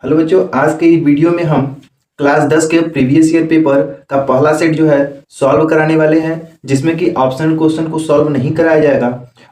Hello बच्चों, आज के वीडियो में हम क्लास 10 के प्रीवियस ईयर पेपर का पहला सेट जो है सॉल्व कराने वाले हैं, जिसमें कि ऑप्शनल क्वेश्चन को सॉल्व नहीं कराया जाएगा।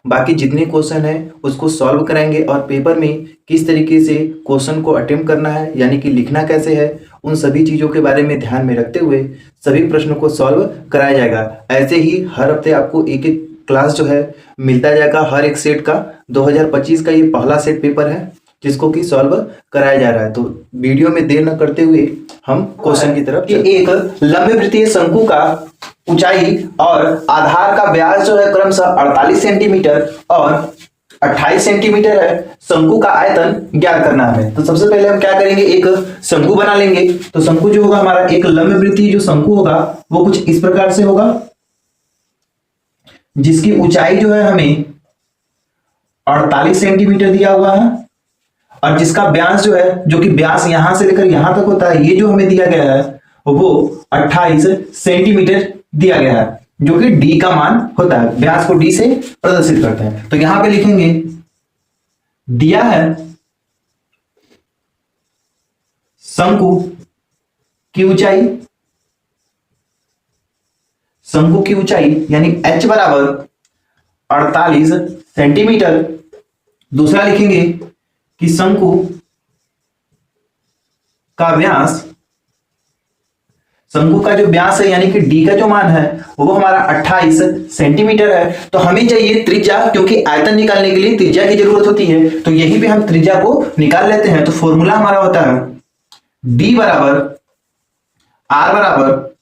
बाकी जितने क्वेश्चन हैं उसको सॉल्व कराएंगे और पेपर में किस तरीके से क्वेश्चन को अटेम्प्ट करना है, यानी कि लिखना कैसे है, उन सभी चीज़ों के बारे में ध्यान में रखते हुए सभी प्रश्नों को सॉल्व कराया जाएगा। ऐसे ही हर हफ्ते आपको एक एक क्लास जो है मिलता जाएगा हर एक सेट का। 2025 का ये पहला सेट पेपर है जिसको कि सॉल्व कराया जा रहा है। तो वीडियो में देर न करते हुए हम क्वेश्चन की तरफ। एक लंबे वृत्तीय शंकु का ऊंचाई और आधार का व्यास जो है क्रमशः 48 सेंटीमीटर और 28 सेंटीमीटर है। शंकु का आयतन ज्ञात करना है। तो सबसे पहले हम क्या करेंगे, एक शंकु बना लेंगे। तो शंकु जो होगा हमारा, एक लंबे वृत्तीय जो शंकु होगा वो कुछ इस प्रकार से होगा, जिसकी ऊंचाई जो है हमें 48 सेंटीमीटर दिया हुआ है और जिसका व्यास जो है, जो कि व्यास यहां से लेकर यहां तक होता है, ये जो हमें दिया गया है वो 28 सेंटीमीटर दिया गया है, जो कि डी का मान होता है। व्यास को डी से प्रदर्शित करते हैं। तो यहां पे लिखेंगे दिया है शंकु की ऊंचाई, शंकु की ऊंचाई यानी h बराबर 48 सेंटीमीटर। दूसरा लिखेंगे कि शंकु का व्यास, शंकु का जो व्यास है यानी कि डी का जो मान है वो हमारा 28 सेंटीमीटर है। तो हमें चाहिए त्रिज्या, क्योंकि आयतन निकालने के लिए त्रिज्या की जरूरत होती है। तो यहीं पे हम त्रिज्या को निकाल लेते हैं। तो फॉर्मूला हमारा होता है डी बराबर आर बराबर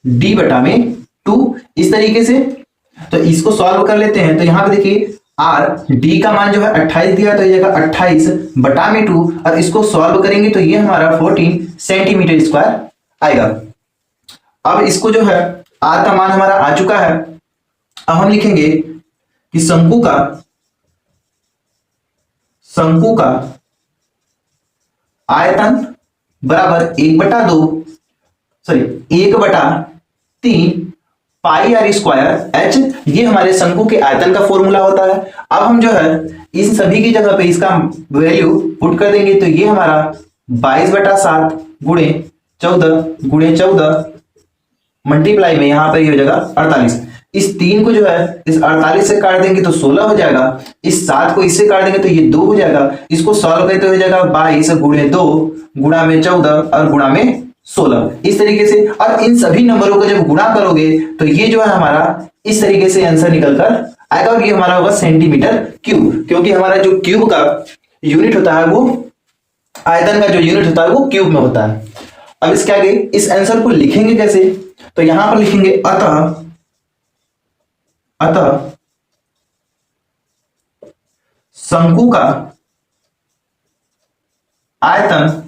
डी बटा में 2, इस तरीके से। तो इसको सॉल्व कर लेते हैं। तो यहां पे देखिए आर डी का मान जो है 28 दिया, तो ये 28 बटा में 2, और इसको सॉल्व करेंगे तो ये हमारा 14 सेंटीमीटर स्क्वायर आएगा। अब इसको जो है आर का मान हमारा आ चुका है। अब हम लिखेंगे कि शंकु का आयतन बराबर 1/3 पाई आर स्क्वायर एच, ये हमारे शंकु के आयतन का फॉर्मूला होता है। अब हम जो है इन सभी की जगह पे इसका वैल्यू पुट कर देंगे। तो ये हमारा 22/7 गुणे 14 मल्टीप्लाई में यहाँ पर ये हो जाएगा 48। इस 3 को जो है इस 48 से काट देंगे तो 16 हो जाएगा। इस 7 को इससे काट देंगे तो ये 2 हो जाएगा। इसको सॉल्व करते हो जाएगा 22 गुणे 2 गुणा में 14 और गुणा में 16, इस तरीके से। और इन सभी नंबरों को जब गुणा करोगे तो ये जो है हमारा इस तरीके से आंसर निकल कर आएगा। और ये हमारा होगा सेंटीमीटर क्यूब, क्योंकि हमारा जो क्यूब का यूनिट होता है वो, आयतन का जो यूनिट होता है वो क्यूब में होता है। अब इसके आगे इस आंसर को लिखेंगे कैसे, तो यहां पर लिखेंगे अतः शंकु का आयतन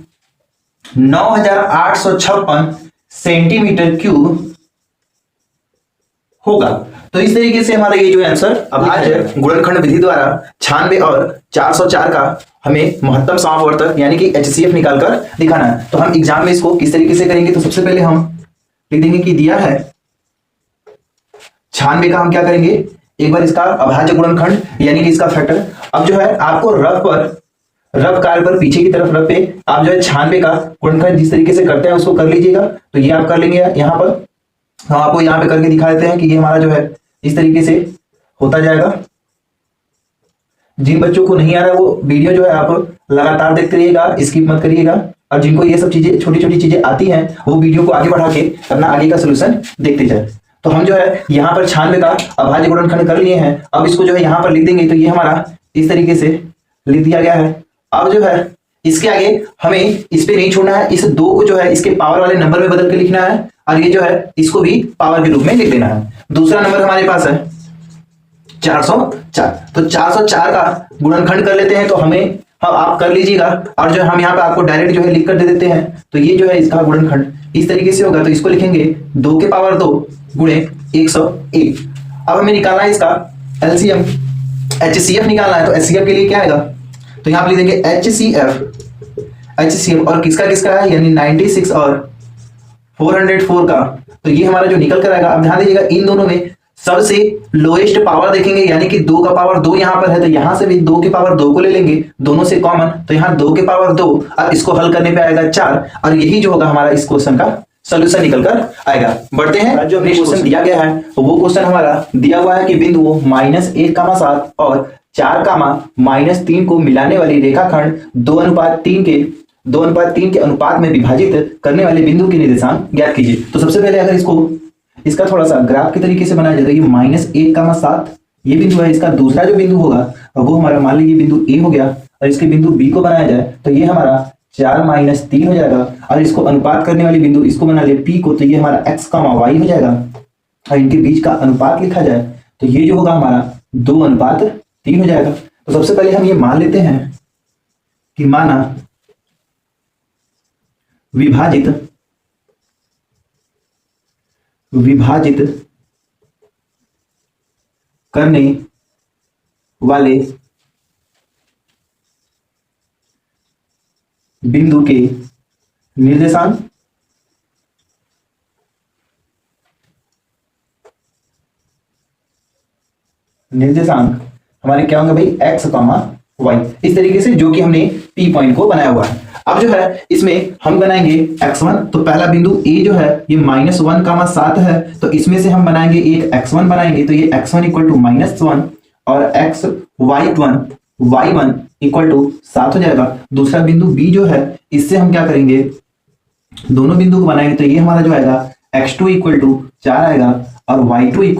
9856 सेंटीमीटर क्यूब होगा। तो इस तरीके से हमारा ये जो आंसर अभाज्य गुणनखंड विधि द्वारा 96 और 404 का हमें महत्तम समापवर्तक यानी कि HCF निकालकर दिखाना है। तो हम एग्जाम में इसको किस तरीके से करेंगे, तो सबसे पहले हम लिख देंगे कि दिया है 96 का हम क्या करेंगे, एक बार इसका अभाज्य गुणनखंड यानी कि इसका फैक्टर। अब जो है आपको रफ कार्य पर पीछे की तरफ रफ पे आप जो है 96 का गुणनखंड जिस तरीके से करते हैं उसको कर लीजिएगा। तो ये आप कर लेंगे यहाँ पर, हम आपको यहाँ पे करके दिखा देते हैं कि ये हमारा जो है इस तरीके से होता जाएगा। जिन बच्चों को नहीं आ रहा वो वीडियो जो है आप लगातार देखते रहिएगा, स्किप मत करिएगा। और जिनको ये सब चीजें छोटी छोटी चीजें आती हैं वो वीडियो को आगे बढ़ा के अपना आगे का सोल्यूशन देखते जाए। तो हम जो है यहाँ पर 96 का अभाज्य गुणनखंड कर लिए हैं। अब इसको जो है यहाँ पर लिख देंगे। तो ये हमारा इस तरीके से लिख दिया गया है। अब जो है इसके आगे हमें इस पे नहीं छोड़ना है, इस 2 को जो है इसके पावर वाले नंबर में बदल के लिखना है और ये जो है इसको भी पावर के रूप में लिख देना है। दूसरा नंबर हमारे पास है 404। तो 404 का गुणनखंड कर लेते हैं। तो हमें आप कर लीजिएगा और जो हम यहाँ पे आपको डायरेक्ट जो है लिख कर दे देते हैं। तो ये जो है इसका गुणनखंड इस तरीके से होगा। तो इसको लिखेंगे 2 के पावर 2 गुणे 101। अब हमें निकालना है इसका LCM, HCF निकालना है। तो HCF के लिए क्या आएगा, तो यहां पर लिख देंगे HCF और किसका है यानी 96 और 404 का। तो ये हमारा जो निकल कर आएगा। अब ध्यान दीजिएगा इन दोनों में सबसे लोएस्ट पावर देखेंगे, यानी कि 2 का पावर 2 यहां पर है तो यहां से भी 2 के पावर 2 को ले लेंगे, दोनों से कॉमन, तो यहां 2 के पावर 2, और इसको हल करने पे आएगा 4, और यही जो होगा हमारा इस क्वेश्चन का सॉल्यूशन निकल कर आएगा। बढ़ते हैं, जो हमें क्वेश्चन दिया गया है वो क्वेश्चन हमारा दिया हुआ है कि बिंदु -1,7 और 4,-3 को मिलाने वाली रेखाखंड 2:3 के अनुपात में विभाजित करने वाले बिंदु के निर्देशांक ज्ञात कीजिए। तो सबसे पहले अगर इसका थोड़ा सा ग्राफ के तरीके से बनाया जाए तो ये -1,7 ये बिंदु है, इसका दूसरा जो बिंदु होगा वो हमारा मान लीजिए बिंदु ए हो गया, और इसके बिंदु बी को बनाया जाए तो ये हमारा 4-3 हो जाएगा, और इसको अनुपात करने वाली बिंदु इसको बना ले पी को, तो ये हमारा x, y हो जाएगा, और इनके बीच का अनुपात लिखा जाए तो ये जो होगा हमारा 2:3 हो जाएगा। तो सबसे पहले हम ये मान लेते हैं कि माना विभाजित करने वाले बिंदु के निर्देशांक हमारे क्या होंगे भाई, x, y, इस तरीके से, जो कि हमने P पॉइंट को बनाया हुआ है। अब जो है इसमें हम बनाएंगे x1, तो पहला बिंदु A जो है ये -1,7 है, तो इसमें से हम बनाएंगे एक x1 बनाएंगे, तो ये x1 = -1 और y1 = 7 हो जाएगा। दूसरा बिंदु B जो है इससे हम क्या करेंगे, दोनों बिंदु को बनाएंगे, तो ये हमारा जो आएगा x2 = 4 आएगा और y2 =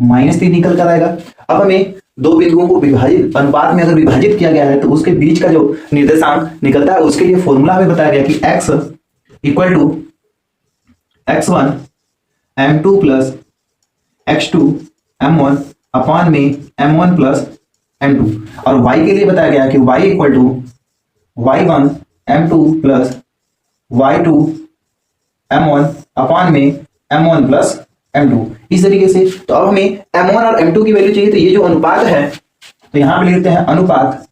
-3 निकल कर आएगा। अब हमें दो बिंदुओं को विभाजित अनुपात में अगर विभाजित किया गया है तो उसके बीच का जो निर्देशांक निकलता है उसके लिए फॉर्मूला हमें बताया गया कि x = x1 m2 + x2 m1 upon में m1 + m2, और y के लिए बताया गया कि y = y1 m2 + y2 m1 upon में m1 + m2, इस तरीके से। तो अब हमें m1 और m2 की वैल्यू चाहिए, तो ये जो अनुपात है तो यहां पे लिखते हैं अनुपात।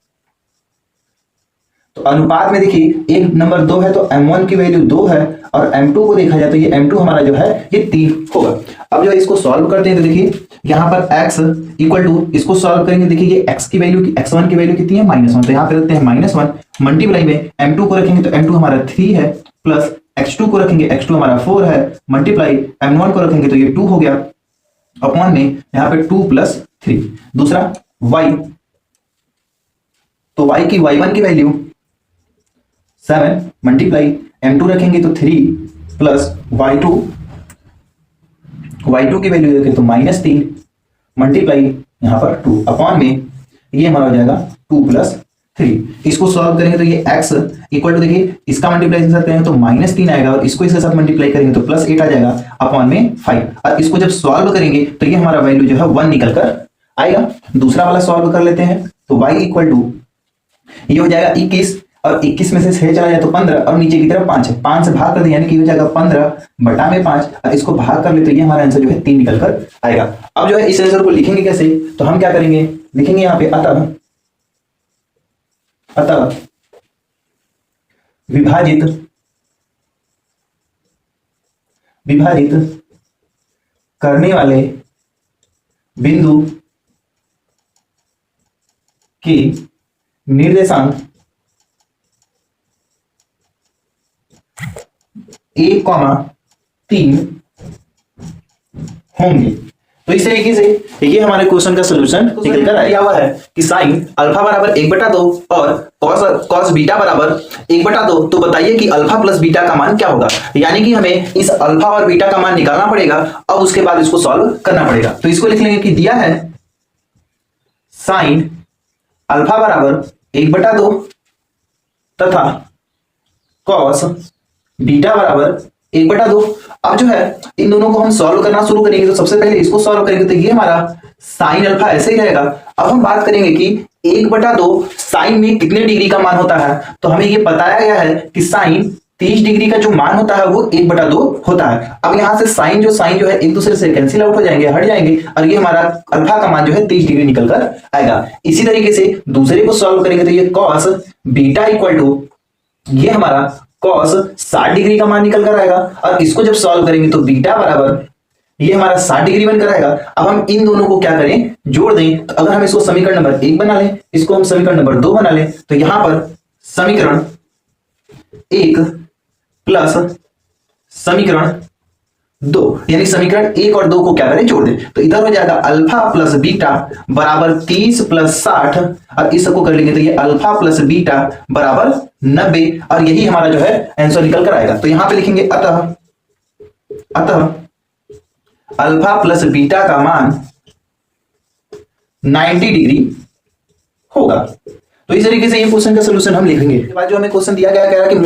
तो अनुपात में देखिए एक नंबर 2 है तो m1 की वैल्यू 2 है, और m2 को देखा जाए तो ये m2 हमारा जो है ये 3 होगा। अब जो इसको सॉल्व करते हैं तो देखिए यहाँ पर x = इसको सॉल्व करेंगे, देखिए ये x की वैल्यू x1 की वैल्यू कितनी है, -1, तो यहाँ पे रखते हैं -1 मल्टीप्लाई में m2 को रखेंगे तो m2 हमारा 3 है, प्लस x2 को रखेंगे, x2 हमारा 4 है, मल्टीप्लाई m1 को रखेंगे तो ये 2 हो गया, अपॉन में यहाँ पे 2 + 3। दूसरा y, तो y की y1 की वैल्यू 7 मल्टीप्लाई m2 रखेंगे तो 3 प्लस y2 की वैल्यू रखें तो -3 मल्टीप्लाई यहाँ पर 2 अपॉन में ये हमारा हो जाएगा 2 + 3। इसको सॉल्व करेंगे तो ये x = देखिए इसका मल्टीप्लाई करते हैं तो -3 आएगा, और इसको इसके साथ मल्टीप्लाई करेंगे तो +8 आ जाएगा अपॉन में 5, और इसको जब सॉल्व करेंगे तो ये हमारा वैल्यू जो है 1 निकल कर आएगा। दूसरा वाला सॉल्व कर लेते हैं, तो y = ये हो जाएगा 21, और 21 में से 6 चला जाए तो 15, और नीचे की तरफ 5 है, 5 से भाग कर दें यानी कि हो जाएगा 15/5, और इसको भाग कर ले तो ये हमारा आंसर जो है 3 निकल कर आएगा। अब जो है इस आंसर को लिखेंगे कैसे, तो हम क्या करेंगे, लिखेंगे यहाँ पे अतः विभाजित करने वाले बिंदु के निर्देशांक 1,3 होंगे। तो इस तरीके से ये हमारे क्वेश्चन का सलूशन निकल कर आया हुआ है कि साइन अल्फा बराबर 1/2 और कॉस बीटा बराबर 1/2। तो बताइए कि अल्फा प्लस बीटा का मान क्या होगा, यानी कि हमें इस अल्फा और बीटा का मान निकालना पड़ेगा, अब उसके बाद इसको सॉल्व करना पड़ेगा। तो इसको लिख लेंगे कि दिया है साइन अल्फा बराबर 1/2 तथा कॉस बीटा बराबर 1/2। अब जो है इन दोनों को हम सॉल्व करना शुरू करेंगे, तो सबसे पहले इसको सॉल्व करेंगे तो ये हमारा साइन अल्फा ऐसे ही रहेगा। अब हम बात करेंगे कि 1/2 साइन में कितने डिग्री का मान होता है, तो हमें ये बताया गया है कि साइन 30 डिग्री का जो मान होता है वो 1/2 होता है। अब यहां से साइन जो है एक दूसरे से कैंसिल आउट हो जाएंगे, हट जाएंगे, और ये हमारा अल्फा का मान जो है 30 डिग्री निकल कर आएगा। इसी तरीके से दूसरे को सॉल्व करेंगे तो ये कॉस बीटा = ये हमारा कॉस 60 डिग्री का मान निकल कर आएगा, और इसको जब सॉल्व करेंगे तो बीटा बराबर ये हमारा 60 डिग्री बन कर आएगा। अब हम इन दोनों को क्या करें, जोड़ दें। तो अगर हम इसको समीकरण नंबर 1 बना लें, इसको हम समीकरण नंबर 2 बना लें, तो यहां पर समीकरण 1 प्लस समीकरण 2, यानी समीकरण 1 और 2 को क्या करें, जोड़ दें। तो इधर हो जाएगा अल्फा प्लस बीटा बराबर 30 प्लस 60, और इस सबको कर लेंगे तो ये अल्फा प्लस बीटा बराबर 90, और यही हमारा जो है आंसर निकल कर आएगा। तो यहां पे लिखेंगे अतः अल्फा प्लस बीटा का मान 90 डिग्री होगा। तो इस तरीके से ये क्वेश्चन का सलूशन हम लिखेंगे। इसके बाद जो हमें क्वेश्चन दिया गया, कह रहा है कि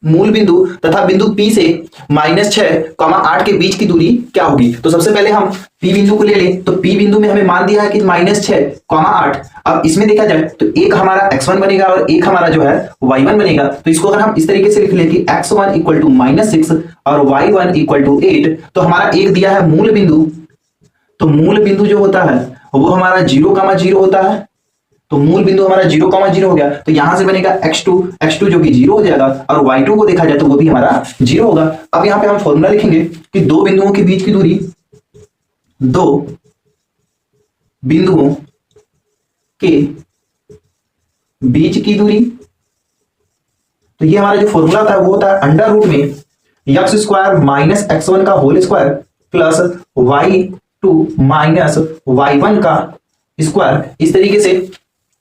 मूल बिंदु तथा बिंदु P से -6, 8 के बीच की दूरी क्या होगी। तो सबसे पहले हम P बिंदु को ले लें। तो P बिंदु में हमें मान दिया है कि -6, 8। अब इसमें देखा जाए तो एक हमारा x1 बनेगा और एक हमारा जो है y1 बनेगा। तो इसको अगर हम इस तरीके से लिख लें कि x1 इक्वल टू -6 और y1 इक्वल टू 8, तो हमारा एक दिया है मूल बिंदु। तो मूल बिंदु जो होता है वो हमारा 0,0 होता है। तो मूल बिंदु हमारा 0,0 हो गया। तो यहां से बनेगा x2 जो कि 0 हो जाएगा, और y2 को देखा जाए तो वो भी हमारा 0 होगा। अब यहां पे हम फॉर्मूला लिखेंगे कि दो बिंदुओं के बीच की दूरी, दो बिंदुओं के बीच की दूरी, तो ये हमारा जो फॉर्मूला होता है वो होता है अंडर रूट में x² माइनस x1 का whole square plus y2 minus y1 का स्क्वायर। इस तरीके से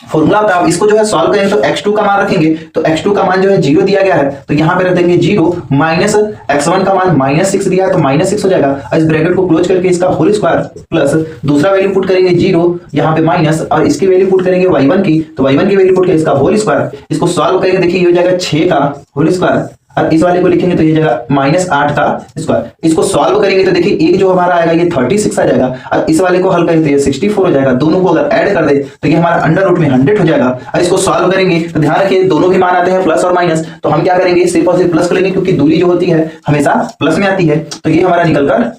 फॉर्मूला होता है। इसको जो है सॉल्व करेंगे तो x2 का मान रखेंगे, तो x2 का मान जो है 0 दिया गया है, तो यहां पे रख देंगे 0 माइनस x1 का मान -6 दिया है, तो -6 हो जाएगा। और इस ब्रैकेट को क्लोज करके इसका होल स्क्वायर प्लस दूसरा वैल्यू पुट करेंगे 0 यहां पे माइनस, और इसकी वैल्यू पुट करेंगे y1 की, तो y1 की वैल्यू पुट करके इसका होल स्क्वायर। इसको सॉल्व करेंगे, देखिए ये हो जाएगा 6 का होल स्क्वायर, और इस वाले को लिखेंगे तो ये जाएगा -8 का स्क्वायर। इसको सॉल्व करेंगे तो देखिए एक जो हमारा आएगा ये 36 आ जाएगा, और इस वाले को हल करेंगे तो ये 64 हो जाएगा। दोनों को अगर ऐड कर दे तो ये हमारा अंडर रूट में 100 हो जाएगा। और इसको सॉल्व करेंगे तो ध्यान रखिए दोनों के मान आते हैं प्लस और माइनस, तो हम क्या करेंगे, सिर्फ और सिर्फ प्लस कर लेंगे, क्योंकि दूरी जो होती है हमेशा प्लस में आती है। तो ये हमारा निकलकर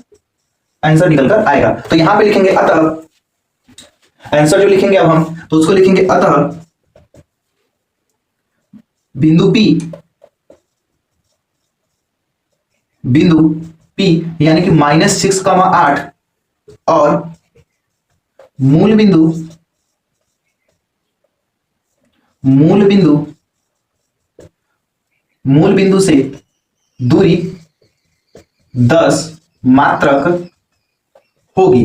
आंसर निकलकर आएगा। तो यहां पर लिखेंगे अतः, आंसर जो लिखेंगे अब हम, तो उसको लिखेंगे अतः बिंदु P यानी कि -6,8 और मूल बिंदु से दूरी 10 मात्रक होगी।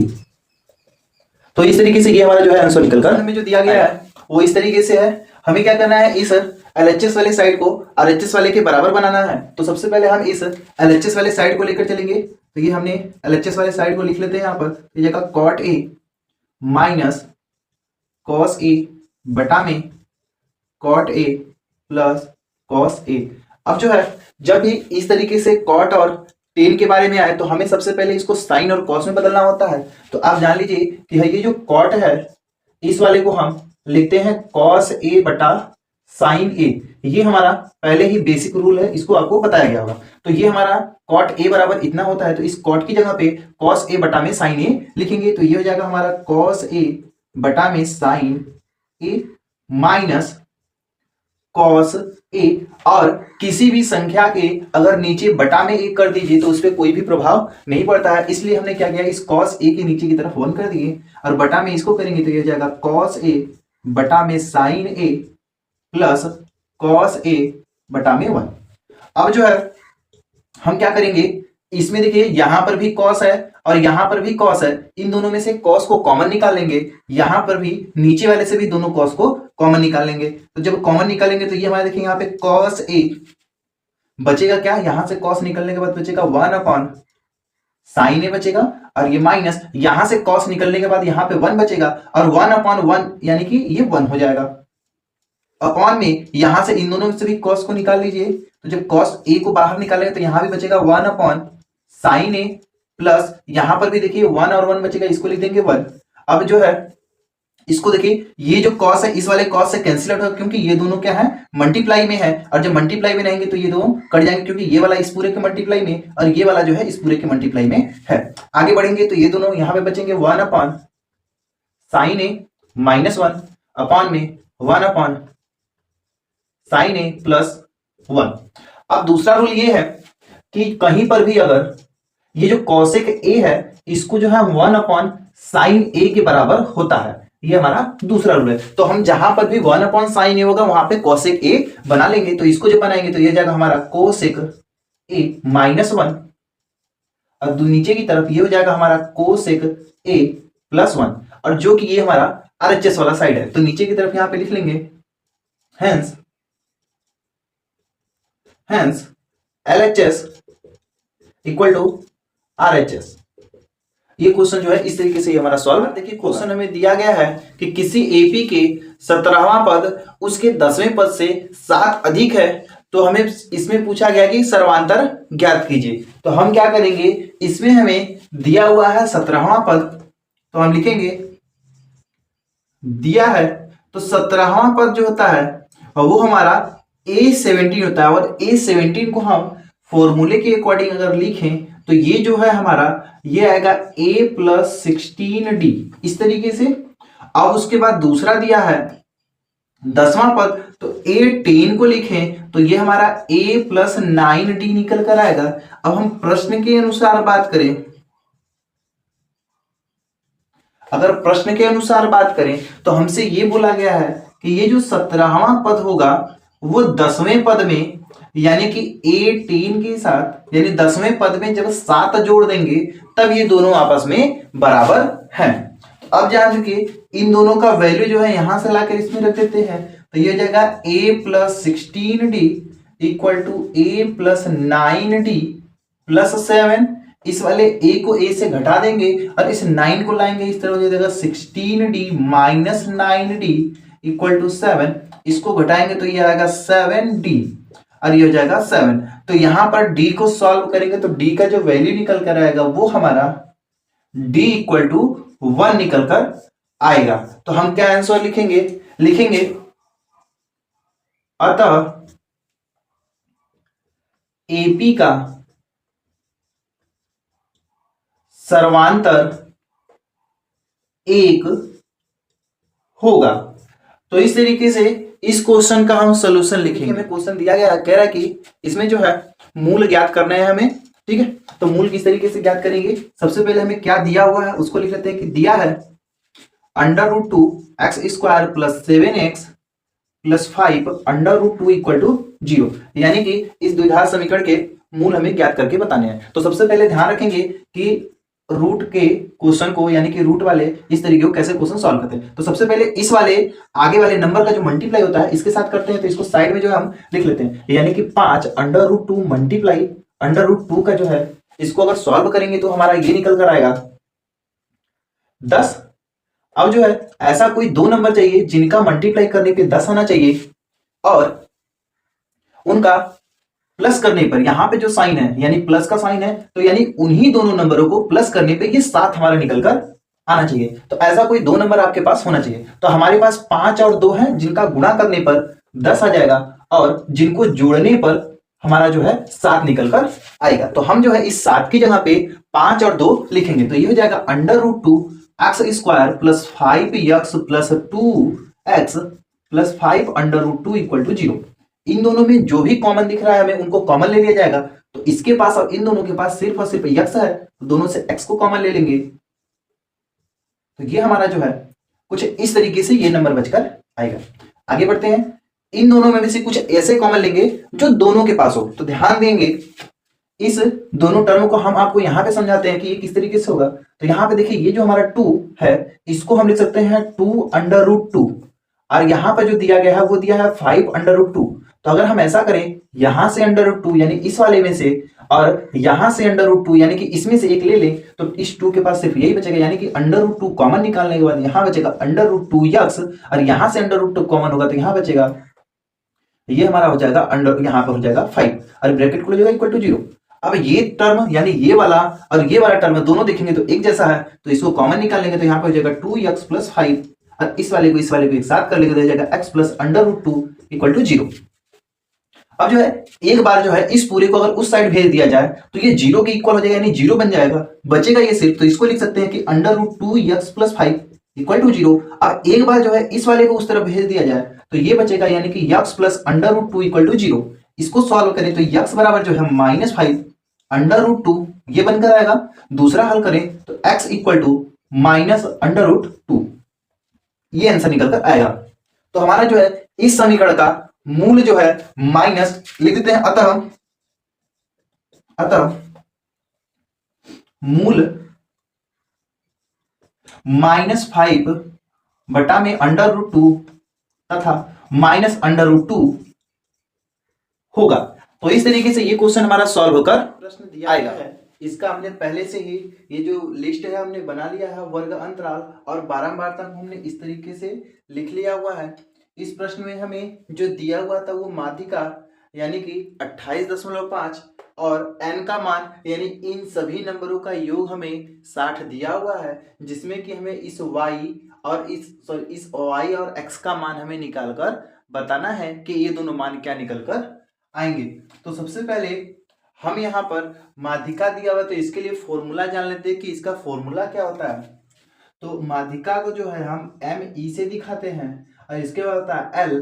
तो इस तरीके से ये हमारा जो है आंसर निकलकर हमें जो दिया गया है वो इस तरीके से है। हमें क्या करना है, इस LHS वाले साइड को RHS वाले के बराबर बनाना है। तो सबसे पहले हम इस LHS वाले साइड को लेकर चलेंगे। तो ये हमने LHS वाले साइड को लिख लेते हैं यहाँ पर, तो ये जगह cot A minus cos A बटा में cot A plus cos A। अब जो है जब भी इस तरीके से cot और tan के बारे में आए तो हमें सबसे पहले इसको sin और cos में बदलना होता है। तो आप जान लीजिए कि ये जो cot है इस वाले को हम लिखते हैं cos A बटा sin A। ये हमारा पहले ही बेसिक रूल है, इसको आपको बताया गया होगा। तो ये हमारा cot A बराबर इतना होता है, तो इस cot की जगह पे cos A बटा में sin A लिखेंगे। तो ये हो जाएगा हमारा cos A बटा में sin A minus cos A। और किसी भी संख्या के अगर नीचे बटा में 1 कर दीजिए तो उस पर कोई भी प्रभाव नहीं पड़ता है, इसलिए हमने क्या किया, इस cos A के नीचे की तरफ 1 कर दिए और बटा में इसको करेंगे तो ये हो जाएगा cos A बटा में sin A plus cos A बटा में 1। अब जो है हम क्या करेंगे, इसमें देखिए यहां पर भी cos है और यहां पर भी cos है, इन दोनों में से cos को कॉमन निकाल लेंगे। यहां पर भी नीचे वाले से भी दोनों cos को कॉमन निकाल लेंगे। तो जब कॉमन निकालेंगे तो ये हमारे देखिए यहाँ पे cos A बचेगा क्या, यहां से cos निकलने के बाद बचेगा 1 अपॉन sin A बचेगा, और ये माइनस यहां से cos निकलने के बाद यहाँ पे 1 बचेगा, और 1 अपॉन 1 यानी कि ये 1 हो जाएगा। अपॉन में यहां से इन दोनों से भी cos को निकाल लीजिए, तो जब cos A को बाहर निकालेंगे तो यहां भी बचेगा 1 अपॉन sin A प्लस यहां पर भी देखिए 1 और 1 बचेगा, इसको लिख देंगे 1। अब जो है इसको देखिए ये जो cos है इस वाले cos से कैंसिल आउट होगा, क्योंकि ये दोनों क्या है, मल्टीप्लाई में है, और जब मल्टीप्लाई में रहेंगे तो ये दोनों कट जाएंगे, क्योंकि ये वाला इस पूरे के मल्टीप्लाई में और ये वाला जो है इस पूरे के मल्टीप्लाई में है। आगे बढ़ेंगे तो ये दोनों यहां पे बचेंगे 1 upon sin A minus 1 upon में 1 अपॉन sin A प्लस 1। अब दूसरा रूल ये है कि कहीं पर भी अगर ये जो कॉसेक ए है इसको जो है 1/sin ए के बराबर होता है। ये हमारा दूसरा रूल है। तो हम जहां पर भी 1/sin ए होगा वहां पे कॉसेक ए बना लेंगे। तो इसको जब बनाएंगे तो ये जाएगा हमारा कोसेक ए -1 और नीचे की तरफ ये हो जाएगा हमारा कोसेक ए +1 और जो कि ये हमारा आरएचएस वाला साइड है। तो नीचे की तरफ यहां पे लिख लेंगे hence LHS equal to RHS। ये क्वेश्चन जो है इस तरीके से हमारा सॉल्व। देखिए क्वेश्चन हमें दिया गया है कि किसी एपी के 17वां पद उसके 10वें पद से 7 अधिक है। तो हमें इसमें पूछा गया कि सर्वांतर ज्ञात कीजिए। तो हम क्या करेंगे, इसमें हमें दिया हुआ है 17वां पद, तो हम लिखेंगे दिया है तो 17वां पद जो होता है वो हमारा A17 होता है और A17 को हम फॉर्मूले के अकॉर्डिंग अगर लिखें तो ये जो है हमारा ये आएगा A+16D इस तरीके से। अब उसके बाद दूसरा दिया है 10वां पद, तो A10 को लिखें तो ये हमारा A+9D निकल कर आएगा। अब हम प्रश्न के अनुसार बात करें, अगर प्रश्न के अनुसार बात करें तो हमसे ये बोला गया है कि ये जो 17वां पद होगा वो 10वें पद में यानी कि A10 के साथ यानी 10वें पद में जब 7 जोड़ देंगे तब ये दोनों आपस में बराबर हैं। अब जान के इन दोनों का वैल्यू जो है यहां से लाकर इसमें रख देते हैं तो ये हो जाएगा A+16D इक्वल टू A+9D +7। इस वाले a को a से घटा देंगे और इस 9 को लाएंगे इस तरह हो जाएगा 16D - 9D इक्वल टू 7। इसको घटाएंगे तो ये आएगा 7D और ये हो जाएगा 7। तो यहां पर d को सॉल्व करेंगे तो d का जो वैल्यू निकल कर आएगा वो हमारा d इक्वल टू 1 निकल कर आएगा। तो हम क्या आंसर लिखेंगे अतः AP का सर्वांतर 1 होगा। तो इस तरीके से इस क्वेश्चन का हम सॉल्यूशन लिखेंगे। हमें क्वेश्चन दिया गया कह रहा है कि इसमें जो है मूल ज्ञात करना है हमें, ठीक है। तो मूल किस तरीके से ज्ञात करेंगे, सबसे पहले हमें क्या दिया हुआ है उसको लिख लेते हैं कि दिया है √2 x² + 7x + 5 √2 इक्वल टू 0। यानी कि इस द्विघात समीकरण के मूल हमें ज्ञात करके बताने हैं। तो सबसे पहले ध्यान रखेंगे कि रूट के क्वेश्चन को यानी कि रूट वाले इस तरीके को कैसे क्वेश्चन सॉल्व करते हैं। तो सबसे पहले इस वाले आगे वाले नंबर का जो मल्टीप्लाई होता है इसके साथ करते हैं। तो इसको साइड में जो है हम लिख लेते हैं यानी कि 5 √2 मल्टीप्लाई √2 का जो है इसको अगर सॉल्व करेंगे तो हमारा ये निकल कर आएगा 10। अब जो है ऐसा कोई दो नंबर चाहिए जिनका मल्टीप्लाई करने पे 10 आना चाहिए और उनका प्लस करने पर यहां पे जो साइन है यानी प्लस का साइन है तो यानी उन्हीं दोनों नंबरों को प्लस करने पे ये 7 हमारा निकल कर आना चाहिए। तो ऐसा कोई दो नंबर आपके पास होना चाहिए। तो हमारे पास 5 और 2 है जिनका गुणा करने पर 10 आ जाएगा और जिनको जोड़ने पर हमारा जो है 7 निकल कर आएगा। तो हम जो है इस 7 की जगह पे 5 और 2 लिखेंगे तो ये हो जाएगा √2 x² + 5x + 2x + 5 √2 equal to 0। इन दोनों में जो भी कॉमन दिख रहा है हमें उनको कॉमन ले लिया जाएगा। तो इसके पास और इन दोनों के पास सिर्फ और सिर्फ x है तो दोनों से x को कॉमन ले लेंगे। तो ये हमारा जो है कुछ इस तरीके से ये नंबर बचकर आएगा। आगे बढ़ते हैं, इन दोनों में से कुछ ऐसे कॉमन लेंगे जो दोनों के पास हो। तो ध्यान देंगे इस दोनों टर्म को हम आपको यहां पे समझाते हैं कि ये किस तरीके से होगा। तो यहां पे देखिए ये जो हमारा 2 है इसको हम लिख सकते हैं 2 √2 और यहां पर जो दिया गया है वो दिया है 5 √2। तो अगर हम ऐसा करें यहां से √2 यानी इस वाले में से और यहां से √2 यानी कि इसमें से एक ले लें तो इस 2 के पास सिर्फ यही बचेगा यानी कि √2 कॉमन निकालने के बाद यहां बचेगा √2x और यहां से √2 कॉमन होगा तो यहां बचेगा ये हमारा हो जाएगा यहां पर हो जाएगा 5 और ब्रैकेट खुल जाएगा इक्वल टू 0। अब ये टर्म यानी ये वाला और ये वाला टर्म दोनों देखेंगे तो एक जैसा है तो इसको कॉमन निकाल लेंगे तो यहाँ पे हो जाएगा 2x + 5 और इस वाले को एक साथ कर लेंगे तो हो जाएगा x + √2 इक्वल टू 0। अब जो है एक बार जो है इस पूरे को अगर उस साइड भेज दिया जाए तो ये 0 के इक्वल हो जाएगा यानी 0 बन जाएगा, बचेगा ये सिर्फ। तो इसको लिख सकते हैं कि √2x + 5 इक्वल टू 0। अब एक बार जो है इस वाले को उस तरफ भेज दिया जाए तो ये बचेगा यानी कि x + √2 इक्वल टू 0। इसको सॉल्व करें तो x बराबर जो है -5 अंडर रूट 2 ये बनकर आएगा। दूसरा हल करें तो x इक्वल टू -√2 ये आंसर निकल कर आएगा। तो हमारा जो है इस समीकरण का मूल जो है माइनस लिख देते हैं। अतः मूल -5 बटा में अंडर रूट 2 तथा -√2 होगा। तो इस तरीके से ये क्वेश्चन हमारा सॉल्व होकर प्रश्न दिया आएगा है। इसका हमने पहले से ही ये जो लिस्ट है हमने बना लिया है, वर्ग अंतराल और बारंबारता को हमने इस तरीके से लिख लिया हुआ है। इस प्रश्न में हमें जो दिया हुआ था वो माध्यिका यानी कि 28.5 और n का मान यानी इन सभी नंबरों का योग हमें 60 दिया हुआ है, जिसमें कि हमें इस y और इस y और x का मान हमें निकालकर बताना है कि ये दोनों मान क्या निकल कर आएंगे। तो सबसे पहले हम यहाँ पर माध्यिका दिया हुआ तो इसके लिए फॉर्मूला जान लेते हैं कि इसका फॉर्मूला क्या होता है। तो माध्यिका को जो है हम ME से दिखाते हैं और इसके बाद होता है L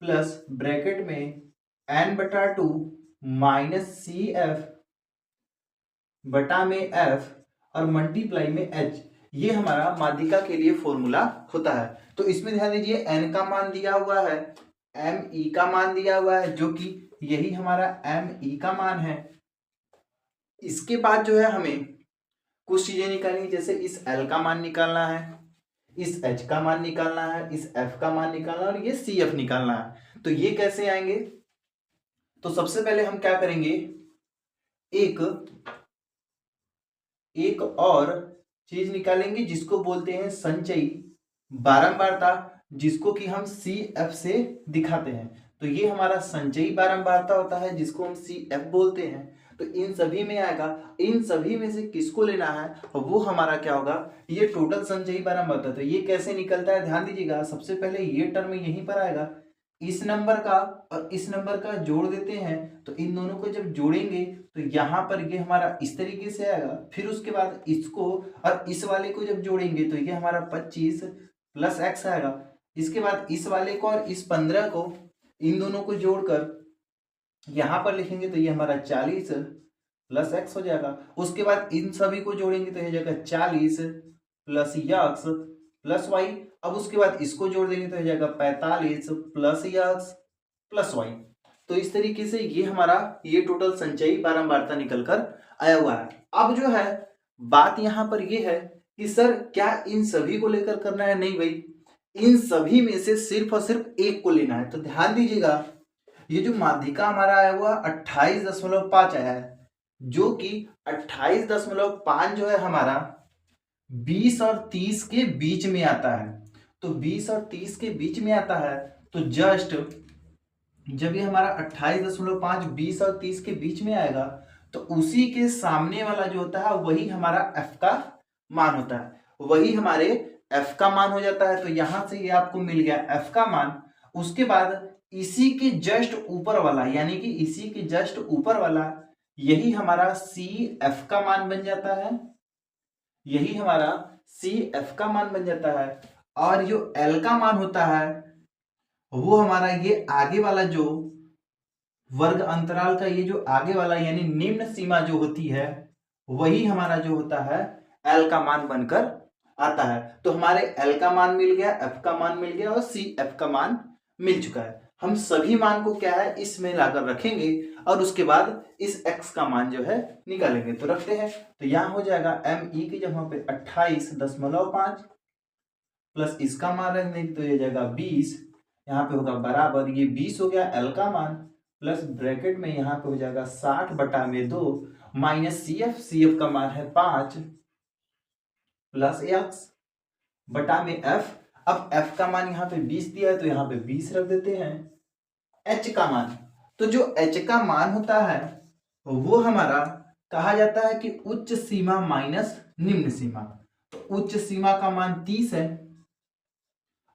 प्लस ब्रैकेट में n/2 माइनस CF बटा में F और मल्टीप्लाई में H। ये हमारा माध्यिका के लिए फॉर्मूला होता है। तो इसमें ध्यान दीजिए n का मान दिया हुआ है, ME का मान दिया हुआ है जो कि यही हमारा ME का मान है। इसके बाद जो है हमें कुछ चीजें निकालनी, जैसे इस L का मान निकालना है, इस H का मान निकालना है, इस F का मान निकालना है और ये CF निकालना है। तो ये कैसे आएंगे? तो सबसे पहले हम क्या करेंगे, एक और चीज निकालेंगे जिसको बोलते हैं संचयी बारंबारता, जिसको कि हम CF से दिखाते हैं। तो ये हमारा संचयी बारंबारता होता है जिसको हम CF बोलते हैं। तो इन सभी में आएगा, इन सभी में से किसको लेना है वो हमारा क्या होगा, ये टोटल संचयी बारंबारता। तो ये कैसे निकलता है ध्यान दीजिएगा। सबसे पहले ये टर्म यहीं पर आएगा, इस नंबर का और इस नंबर का जोड़ देते हैं। तो इन दोनों को जब जोड़ेंगे तो यहाँ पर ये हमारा इस तरीके से आएगा। फिर उसके बाद इसको और इस वाले को जब जोड़ेंगे तो ये हमारा 25 प्लस x आएगा। इसके बाद इस वाले को और इस 15 को इन दोनों को जोड़कर यहाँ पर लिखेंगे तो ये हमारा 40 प्लस x हो जाएगा। उसके बाद इन सभी को जोड़ेंगे तो ये जाएगा 40 प्लस x प्लस y। अब उसके बाद इसको जोड़ देंगे तो हो जाएगा 45 प्लस x प्लस y। तो इस तरीके से ये हमारा ये टोटल संचयी बारंबारता निकल कर आया हुआ है। अब जो है बात यहाँ पर ये है कि सर क्या इन सभी को लेकर करना है? नहीं भाई, इन सभी में से सिर्फ और सिर्फ एक को लेना है। तो ध्यान दीजिएगा, ये जो माध्यिका हमारा आया हुआ 28.5 आया है, जो कि 28.5 जो है हमारा 20 और 30 के बीच में आता है। तो 20 और 30 के बीच में आता है तो जस्ट जब ये हमारा 28.5 20 और 30 के बीच में आएगा तो उसी के सामने वाला जो होता है वही हमारा f का मान होता है, वही हमारे f का मान हो जाता है। तो यहां से ये आपको मिल गया f का मान। उसके बाद इसी के जस्ट ऊपर वाला यानी कि इसी के जस्ट ऊपर वाला यही हमारा CF का मान बन जाता है, यही हमारा CF का मान बन जाता है। और जो L का मान होता है वो हमारा ये आगे वाला जो वर्ग अंतराल का ये जो आगे वाला यानी निम्न सीमा जो होती है वही हमारा जो होता है L का मान बनकर आता है। तो हमारे L का मान मिल गया, F का मान मिल गया और CF का मान मिल चुका है। हम सभी मान को क्या है इसमें लाकर रखेंगे और उसके बाद इस x का मान जो है निकालेंगे। तो रखते हैं, तो यहाँ हो जाएगा ME की जगह पे 28.5 प्लस इसका मान रख देंगे तो ये जाएगा 20, यहाँ पे होगा बराबर ये 20 हो गया L का मान प्लस ब्रैकेट में यहाँ पे हो जाएगा 60/2 माइनस CF का मान है 5 प्लस x बटा में F। अब F का मान यहाँ पे 20 दिया है तो यहाँ पे 20 रख देते हैं। H का मान, तो जो H का मान होता है वो हमारा कहा जाता है कि उच्च सीमा माइनस निम्न सीमा। तो उच्च सीमा का मान 30 है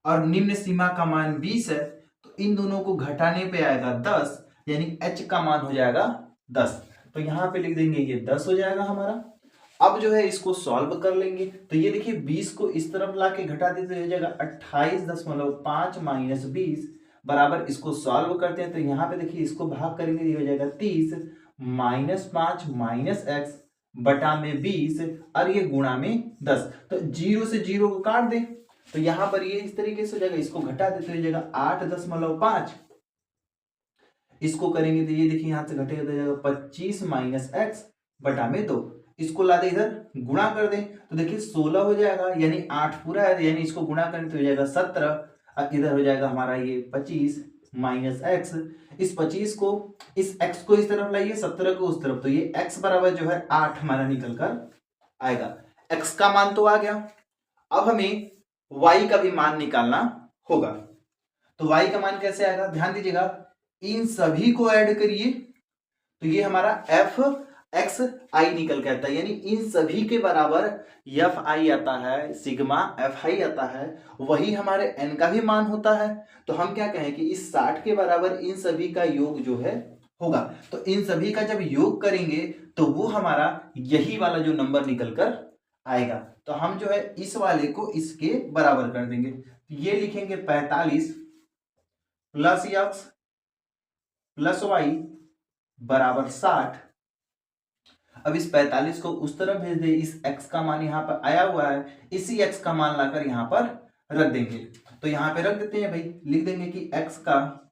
और निम्न सीमा का मान 20 है, तो इन दोनों को घटाने पे आएगा 10 यानी H का मान हो जाएगा 10। तो यहाँ पे लिख देंगे ये 10 हो जाएगा हमारा। अब जो है इसको सॉल्व कर लेंगे तो ये देखिए 20 को इस तरफ लाके घटा देते तो हो जाएगा 28.5 माइनस 20 बराबर, इसको सॉल्व करते हैं तो यहाँ पे देखिए इसको भाग करेंगे ये हो जाएगा 30 -5 माइनस एक्स बटा में 20 और ये गुणा में 10। तो 0 से 0 को काट दे तो यहां पर ये इस तरीके से हो जाएगा, इसको घटा दे तो ये जाएगा 8.5। इसको करेंगे तो ये देखिए यहां से घटेगा तो जाएगा 25 माइनस एक्स बटा में 2। इसको ला दे इधर गुणा कर दे तो देखिए 16 हो जाएगा, यानी 8 पूरा है, यानी इसको गुणा करें तो हो जाएगा 17। इधर हो जाएगा हमारा ये 25 माइनस एक्स। इस 25 को, इस x को इस तरफ लाइए, 17 को उस तरफ, तो ये x बराबर जो है 8 हमारा निकल कर आएगा। x का मान तो आ गया। अब हमें y का भी मान निकालना होगा। तो y का मान कैसे आएगा, ध्यान दीजिएगा, इन सभी को ऐड करिए तो ये हमारा एफ एक्स आई निकल के आता है, यानी इन सभी के बराबर एफ आई आता है, सिग्मा एफ आई आता है, वही हमारे एन का भी मान होता है। तो हम क्या कहें कि इस 60 के बराबर इन सभी का योग जो है होगा। तो इन सभी का जब योग करेंगे तो वो हमारा यही वाला जो नंबर निकल कर आएगा। तो हम जो है इस वाले को इसके बराबर कर देंगे। ये लिखेंगे 45 प्लस एक्स प्लस वाई बराबर 60। अब इस 45 को उस तरफ भेज दे, इस x का मान यहां पर आया हुआ है, इसी x का मान लाकर यहां पर रख देंगे। तो यहां पे रख देते हैं भाई, लिख देंगे कि x का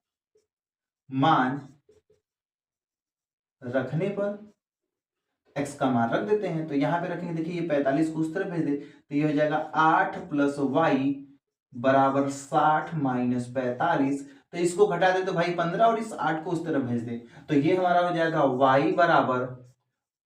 मान रखने पर, x का मान रख देते हैं तो यहां पे रखेंगे, देखिए ये 45 को उस तरफ भेज दे तो ये हो जाएगा 8 प्लस वाई बराबर 60 माइनस 45। तो इसको घटा दे तो भाई 15 और इस 8 को उस तरफ भेज दे तो ये हमारा हो जाएगा y बराबर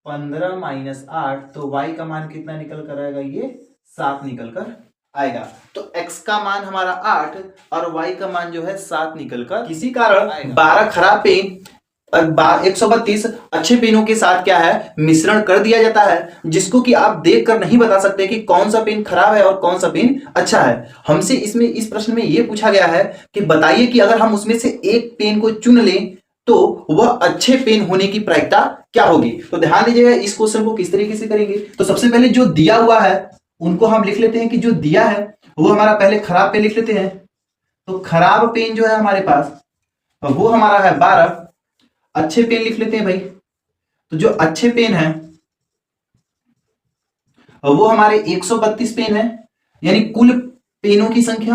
15 माइनस 8। तो y का मान कितना निकल कर आएगा, ये 7 निकल कर आएगा। तो x का मान हमारा 8 और y का मान जो है 7 निकल कर, किसी कारण 12 खराब पेन और 132 अच्छे पेनों के साथ क्या है, मिश्रण कर दिया जाता है, जिसको कि आप देखकर नहीं बता सकते कि कौन सा पेन खराब है और कौन सा पेन अच्छा है। हमसे इसमें इस प्रश्न में यह पूछा गया है कि बताइए कि अगर हम उसमें से एक पेन को चुन लें तो वह अच्छे पेन होने की प्रायिकता क्या होगी। तो ध्यान दीजिएगा इस क्वेश्चन को किस तरीके से करेंगे। तो सबसे पहले जो दिया हुआ है उनको हम लिख लेते हैं कि जो दिया है वो हमारा पहले खराब पेन लिख लेते हैं। तो खराब पेन जो है हमारे पास वो हमारा है 12। अच्छे पेन लिख लेते हैं भाई, तो जो अच्छे पेन है वो हमारे 132 पेन है, यानी कुल पेनों की संख्या,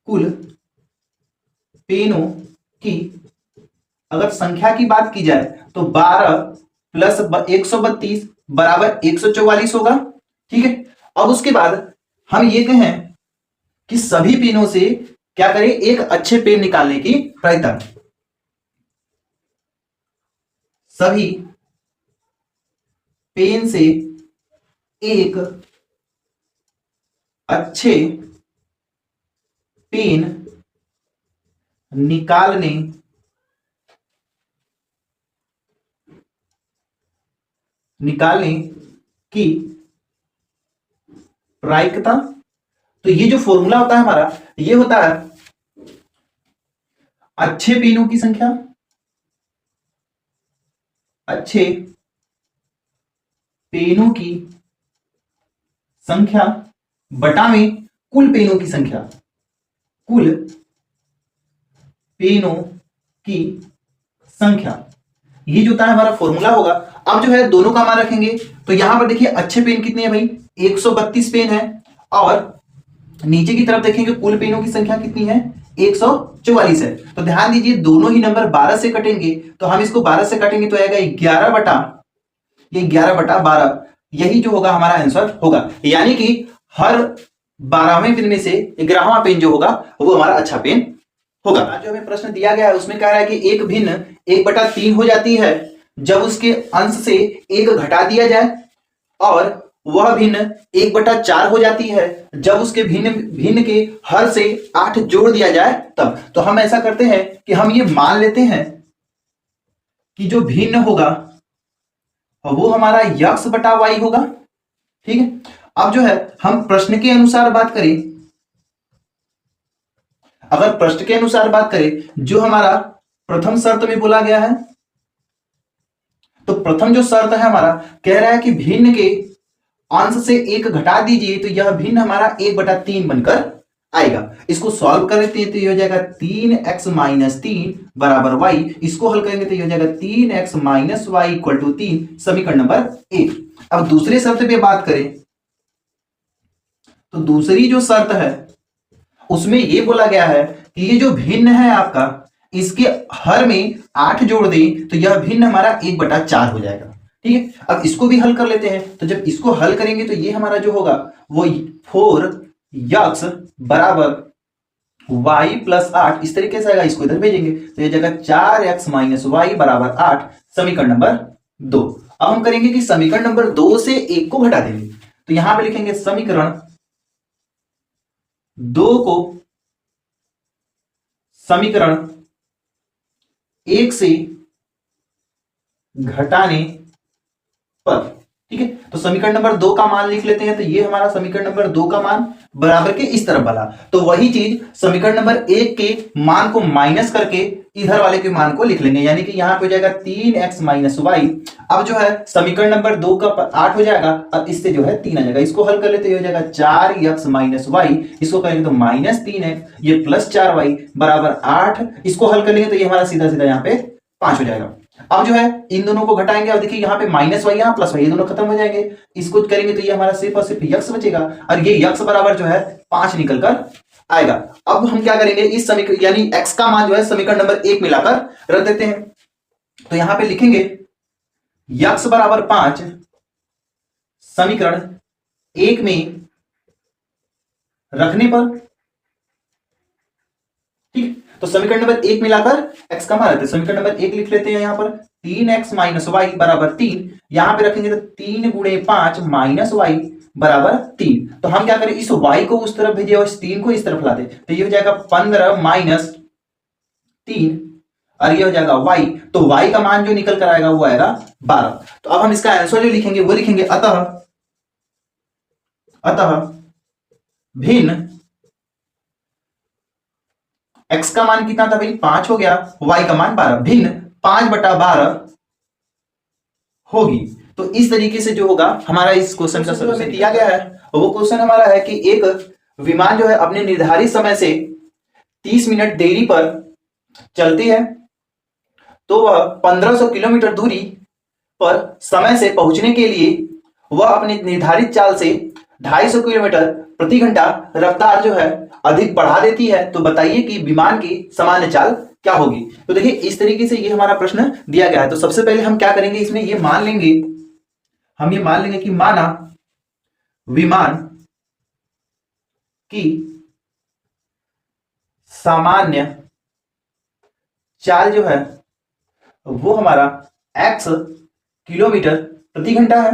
कुल पेनों की अगर संख्या की बात की जाए तो 12 प्लस 132 बराबर 144 होगा। ठीक है, अब उसके बाद हम ये कहें कि सभी पेनों से क्या करें, एक अच्छे पेन निकालने की प्रायिकता। सभी पेन से एक अच्छे पेन निकालने की प्रायिकता। तो ये जो फॉर्मूला होता है हमारा, ये होता है अच्छे पेनों की संख्या, अच्छे पेनों की संख्या बटा में कुल पेनों की संख्या, कुल पेनों की संख्या। ये जो होता है हमारा फॉर्मूला होगा। अब जो है दोनों का मान रखेंगे तो यहां पर देखिए अच्छे पेन कितने हैं भाई, 132 पेन है, और नीचे की तरफ देखेंगे कुल पेनों की संख्या कितनी है, 144 है। तो ध्यान दीजिए दोनों ही नंबर 12 से कटेंगे, तो हम इसको 12 से काटेंगे तो आएगा 11 बटा, ये 11 बटा 12, यही जो होगा हमारा आंसर होगा। यानी कि हर 12वें पेन में से 11वां पेन जो होगा वो हमारा अच्छा पेन होगा। जो हमें प्रश्न दिया गया है उसमें कह रहा है कि एक भिन्न 1/3 हो जाती है जब उसके अंश से 1 घटा दिया जाए, और वह भिन्न 1/4 हो जाती है जब उसके भिन्न के हर से 8 जोड़ दिया जाए तब। तो हम ऐसा करते हैं कि हम ये मान लेते हैं कि जो भिन्न होगा वो हमारा x बटा y होगा। ठीक है, अब जो है हम प्रश्न के अनुसार बात करें, अगर प्रश्न के अनुसार बात करें जो हमारा प्रथम शर्त में बोला गया है, तो प्रथम जो शर्त है हमारा कह रहा है कि भिन्न के अंश से 1 घटा दीजिए, तो यह भिन्न हमारा 1/3 बनकर आएगा। इसको सॉल्व करते हैं तो ये हो जाएगा 3x माइनस 3 बराबर y। इसको हल करेंगे तो ये हो जाएगा 3x minus Y equal to 3, समीकरण नंबर 1। अब दूसरे शर्त पे बात करें तो दूसरी जो शर्त है उसमें ये बोला गया है कि ये जो भिन्न है आपका, इसके हर में 8 जोड़ दें तो यह भिन्न हमारा 1/4 हो जाएगा। ठीक है, अब इसको भी हल कर लेते हैं। तो जब इसको हल करेंगे तो ये हमारा जो होगा वो 4x बराबर y प्लस 8 इस तरीके से आएगा। इसको इधर भेजेंगे तो ये जगह 4x माइनस वाई बराबर 8, समीकरण नंबर 2। अब हम करेंगे कि समीकरण नंबर 2 से 1 को घटा देंगे। तो यहां पे लिखेंगे समीकरण 2 को समीकरण 1 से घटाने पर, ठीक है, तो समीकरण नंबर 2 का मान लिख लेते हैं। तो ये हमारा समीकरण नंबर 2 का मान बराबर के इस तरफ वाला, तो वही चीज समीकरण नंबर 1 के मान को माइनस करके इधर वाले के मान को लिख लेंगे, यानी कि यहां पे हो जाएगा 3x माइनस वाई। अब जो है समीकरण नंबर 2 का 8 हो जाएगा, अब इससे जो है 3 आ जाएगा। इसको हल कर लेते हो जाएगा 4x माइनस वाई, इसको करेंगे तो माइनस 3x, ये प्लस 4y बराबर 8। इसको हल कर लेंगे तो ये हमारा सीधा सीधा यहाँ पे 5 हो जाएगा। अब जो है इन दोनों को घटाएंगे, अब देखिए यहाँ पे माइनस वाई यहाँ प्लस वाई, ये दोनों खत्म हो जाएंगे। इसको करेंगे तो ये हमारा सिर्फ और सिर्फ यक्स बचेगा, और ये यक्स बराबर जो है 5 निकल कर आएगा। अब हम क्या करेंगे, इस समीकरण यानी x का मान जो है समीकरण नंबर 1 मिलाकर रख देते हैं। तो यहां पे लिखेंगे यक्स बराबर 5 समीकरण 1 में रखने पर, ठीक, तो समीकरण नंबर 1 मिलाकर x का मान रहता है। समीकरण नंबर 1 लिख लेते हैं यहां पर 3x माइनस वाई बराबर 3, यहां पे रखेंगे तो 3 गुणे 5 माइनस वाई बराबर 3। तो हम क्या करें, इस y को उस तरफ भेजिए और इस 3 को इस तरफ ला दे, तो ये हो जाएगा 15 माइनस 3, और ये हो जाएगा y। तो y का मान जो निकल कर आएगा वो आएगा 12। तो अब हम इसका आंसर जो लिखेंगे वो लिखेंगे अतः भिन्न x का मान कितना था भाई, 5 हो गया, y का मान 12, भिन्न 5/12 होगी। तो इस तरीके से जो होगा हमारा इस क्वेश्चन का सॉल्यूशन दिया गया है। वो क्वेश्चन हमारा है कि एक विमान जो है अपने निर्धारित समय से 30 मिनट देरी पर चलती है, तो वह 1500 किलोमीटर दूरी पर समय से पहुंचने के लिए वह अपने निर्धारित चाल से 250 किलोमीटर प्रति घंटा रफ्तार जो है अधिक बढ़ा देती है। तो बताइए कि विमान की सामान्य चाल क्या होगी। तो देखिए इस तरीके से ये हमारा प्रश्न दिया गया है। तो सबसे पहले हम क्या करेंगे, इसमें ये मान लेंगे, हम ये मान लेंगे कि माना विमान की सामान्य चाल जो है वो हमारा x किलोमीटर प्रति घंटा है।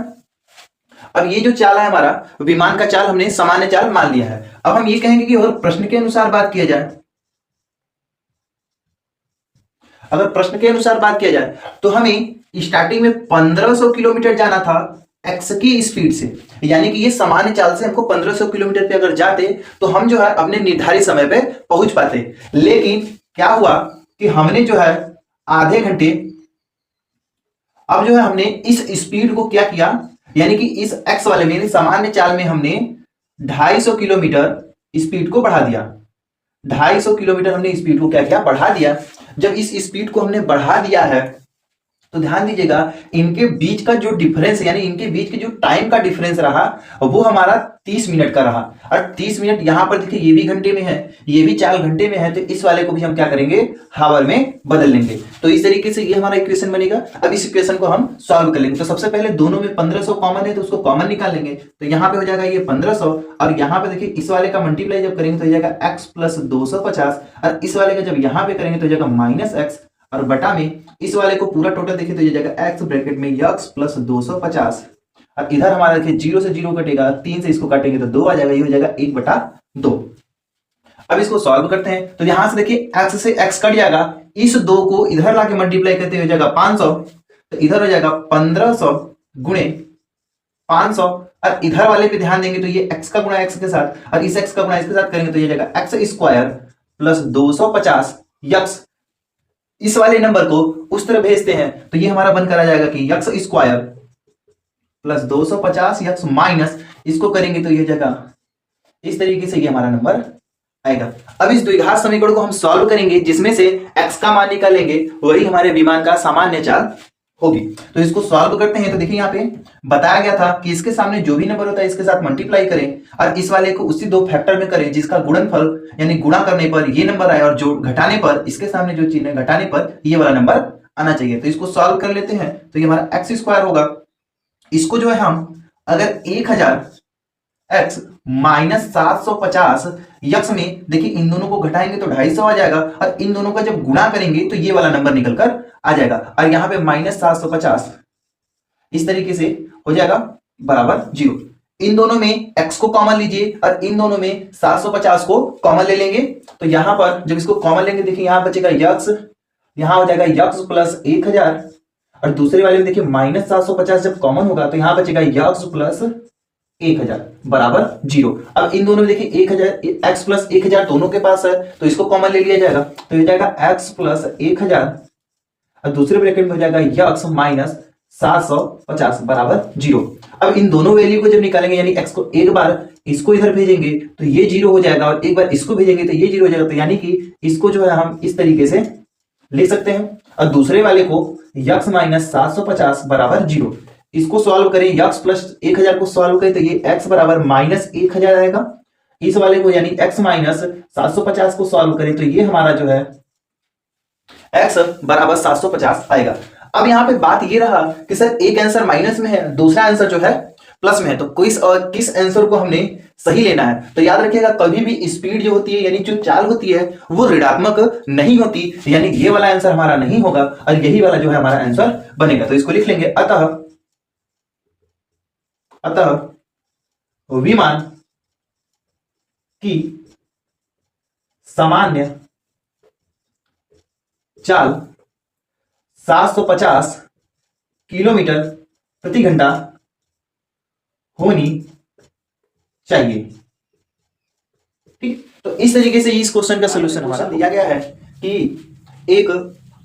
अब ये जो चाल है हमारा विमान का चाल, हमने सामान्य चाल मान लिया है। अब हम ये कहेंगे कि अगर प्रश्न के अनुसार बात किया जाए, अगर प्रश्न के अनुसार बात किया जाए तो हमें स्टार्टिंग में 1500 किलोमीटर जाना था x की स्पीड से, यानी कि ये सामान्य चाल से हमको 1500 किलोमीटर पे अगर जाते तो हम जो है अपने निर्धारित समय पे पहुंच पाते। लेकिन क्या हुआ कि हमने जो है आधे घंटे, अब जो है हमने इस स्पीड को क्या किया, यानी कि इस x वाले में सामान्य चाल में हमने 250 किलोमीटर स्पीड को बढ़ा दिया। 250 किलोमीटर हमने स्पीड को क्या किया, बढ़ा दिया। जब इस स्पीड को हमने बढ़ा दिया है तो ध्यान दीजिएगा इनके बीच का जो डिफरेंस, यानी इनके बीच के जो टाइम का डिफरेंस रहा वो हमारा 30 मिनट का रहा। और 30 मिनट यहां पर देखिए ये भी घंटे में है, ये भी 4 घंटे में है, तो इस वाले को भी हम क्या करेंगे, हावर में बदल लेंगे। तो इस तरीके से ये हमारा इक्वेशन बनेगा। अब इस इक्वेशन को हम सॉल्व कर लेंगे। तो सबसे पहले दोनों में 1500 कॉमन है तो उसको कॉमन निकाल लेंगे। तो यहाँ पे हो जाएगा ये 1500, और यहाँ पे देखिए इस वाले का मल्टीप्लाई जब करेंगे तो हो जाएगा x प्लस 250, और इस वाले का जब यहाँ पे करेंगे तो हो जाएगा माइनस x, और बटा में इस वाले को पूरा टोटल देखिए तो ये जाएगा x ब्रैकेट में x प्लस 250, और इधर हमारा देखिए 0 से 0 कटेगा, 3 से इसको काटेंगे तो 2 आ जाएगा, ये हो जाएगा 1/2। अब इसको सॉल्व करते हैं। तो यहां से देखिए x से x कट जाएगा, इस 2 को इधर लाके मल्टीप्लाई करते हो जाएगा 500, तो इधर हो जाएगा 1500 गुणे 500, और इधर वाले पे ध्यान देंगे तो ये x का गुणा x के साथ और इस x का गुणा इसके साथ करेंगे तो ये जाएगा x स्क्वायर प्लस 250 x। इस वाले नंबर को उस तरह भेजते हैं तो ये हमारा बनकर आ जाएगा कि x square plus 250 x minus, इसको करेंगे तो ये जगह इस तरीके से ये हमारा नंबर आएगा। अब इस द्विघात समीकरण को हम सॉल्व करेंगे, जिसमें से x का मान निकालेंगे, वही हमारे विमान का सामान्य चाल होगी। तो इसको सॉल्व करते हैं। तो देखिए यहाँ पे बताया गया था कि इसके सामने जो भी नंबर होता है इसके साथ मल्टीप्लाई करें और इस वाले को उसी दो फैक्टर में करें जिसका गुणनफल यानी गुणा करने पर ये नंबर आए और जो घटाने पर इसके सामने जो चिन्ह है घटाने पर ये वाला नंबर आना चाहिए। तो इसको सॉल्व कर लेते हैं। तो ये हमारा एक्स स्क्वायर होगा। इसको जो है हम अगर 1000 x माइनस 750 यक्स में देखिए इन दोनों को घटाएंगे तो 250 आ जाएगा और इन दोनों का जब गुणा करेंगे तो ये वाला नंबर निकल कर आ जाएगा और यहां पे माइनस 750 इस तरीके से हो जाएगा बराबर 0। इन दोनों में x को कॉमन लीजिए और इन दोनों में 750 को कॉमन ले लेंगे। तो यहां पर जब इसको कॉमन लेंगे देखिए यहां बचेगा यक्स, यहां हो जाएगा यक्स प्लस 1000 और दूसरे वाले में देखिए माइनस 750 जब कॉमन होगा तो यहां बचेगा यक्स प्लस 1000 बराबर 0। अब इन दोनों में देखिए 1000 x प्लस 1000 दोनों के पास है तो इसको कॉमन ले लिया जाएगा। तो ये जाएगा x प्लस 1000 और दूसरे ब्रैकेट में हो जाएगा x माइनस 750 बराबर 0। अब इन दोनों वैल्यू को जब निकालेंगे यानी x को एक बार इसको इधर भेजेंगे तो ये 0 हो जाएगा और एक बार इसको भेजेंगे तो ये 0 हो जाएगा। तो यानी कि इसको जो है हम इस तरीके से ले सकते हैं और दूसरे वाले को x माइनस 750 बराबर 0। इसको सॉल्व करें x प्लस 1000 को सॉल्व करें तो ये x बराबर माइनस 1000 आएगा। इस वाले को यानी x माइनस 750 को सॉल्व करें तो ये हमारा जो है x बराबर 750 आएगा। अब यहां पे बात ये रहा कि सर एक आंसर माइनस में है दूसरा आंसर जो है प्लस में है, तो किस आंसर को हमने सही लेना है। तो याद रखिएगा कभी भी स्पीड जो होती है यानी जो चाल होती है वो ऋणात्मक नहीं होती, यानी ये वाला आंसर हमारा नहीं होगा और यही वाला जो है हमारा आंसर बनेगा। तो इसको लिख लेंगे अतः विमान की सामान्य चाल 750 किलोमीटर प्रति घंटा होनी चाहिए। ठीक, तो इस तरीके से इस क्वेश्चन का सलूशन हमारा दिया गया है कि एक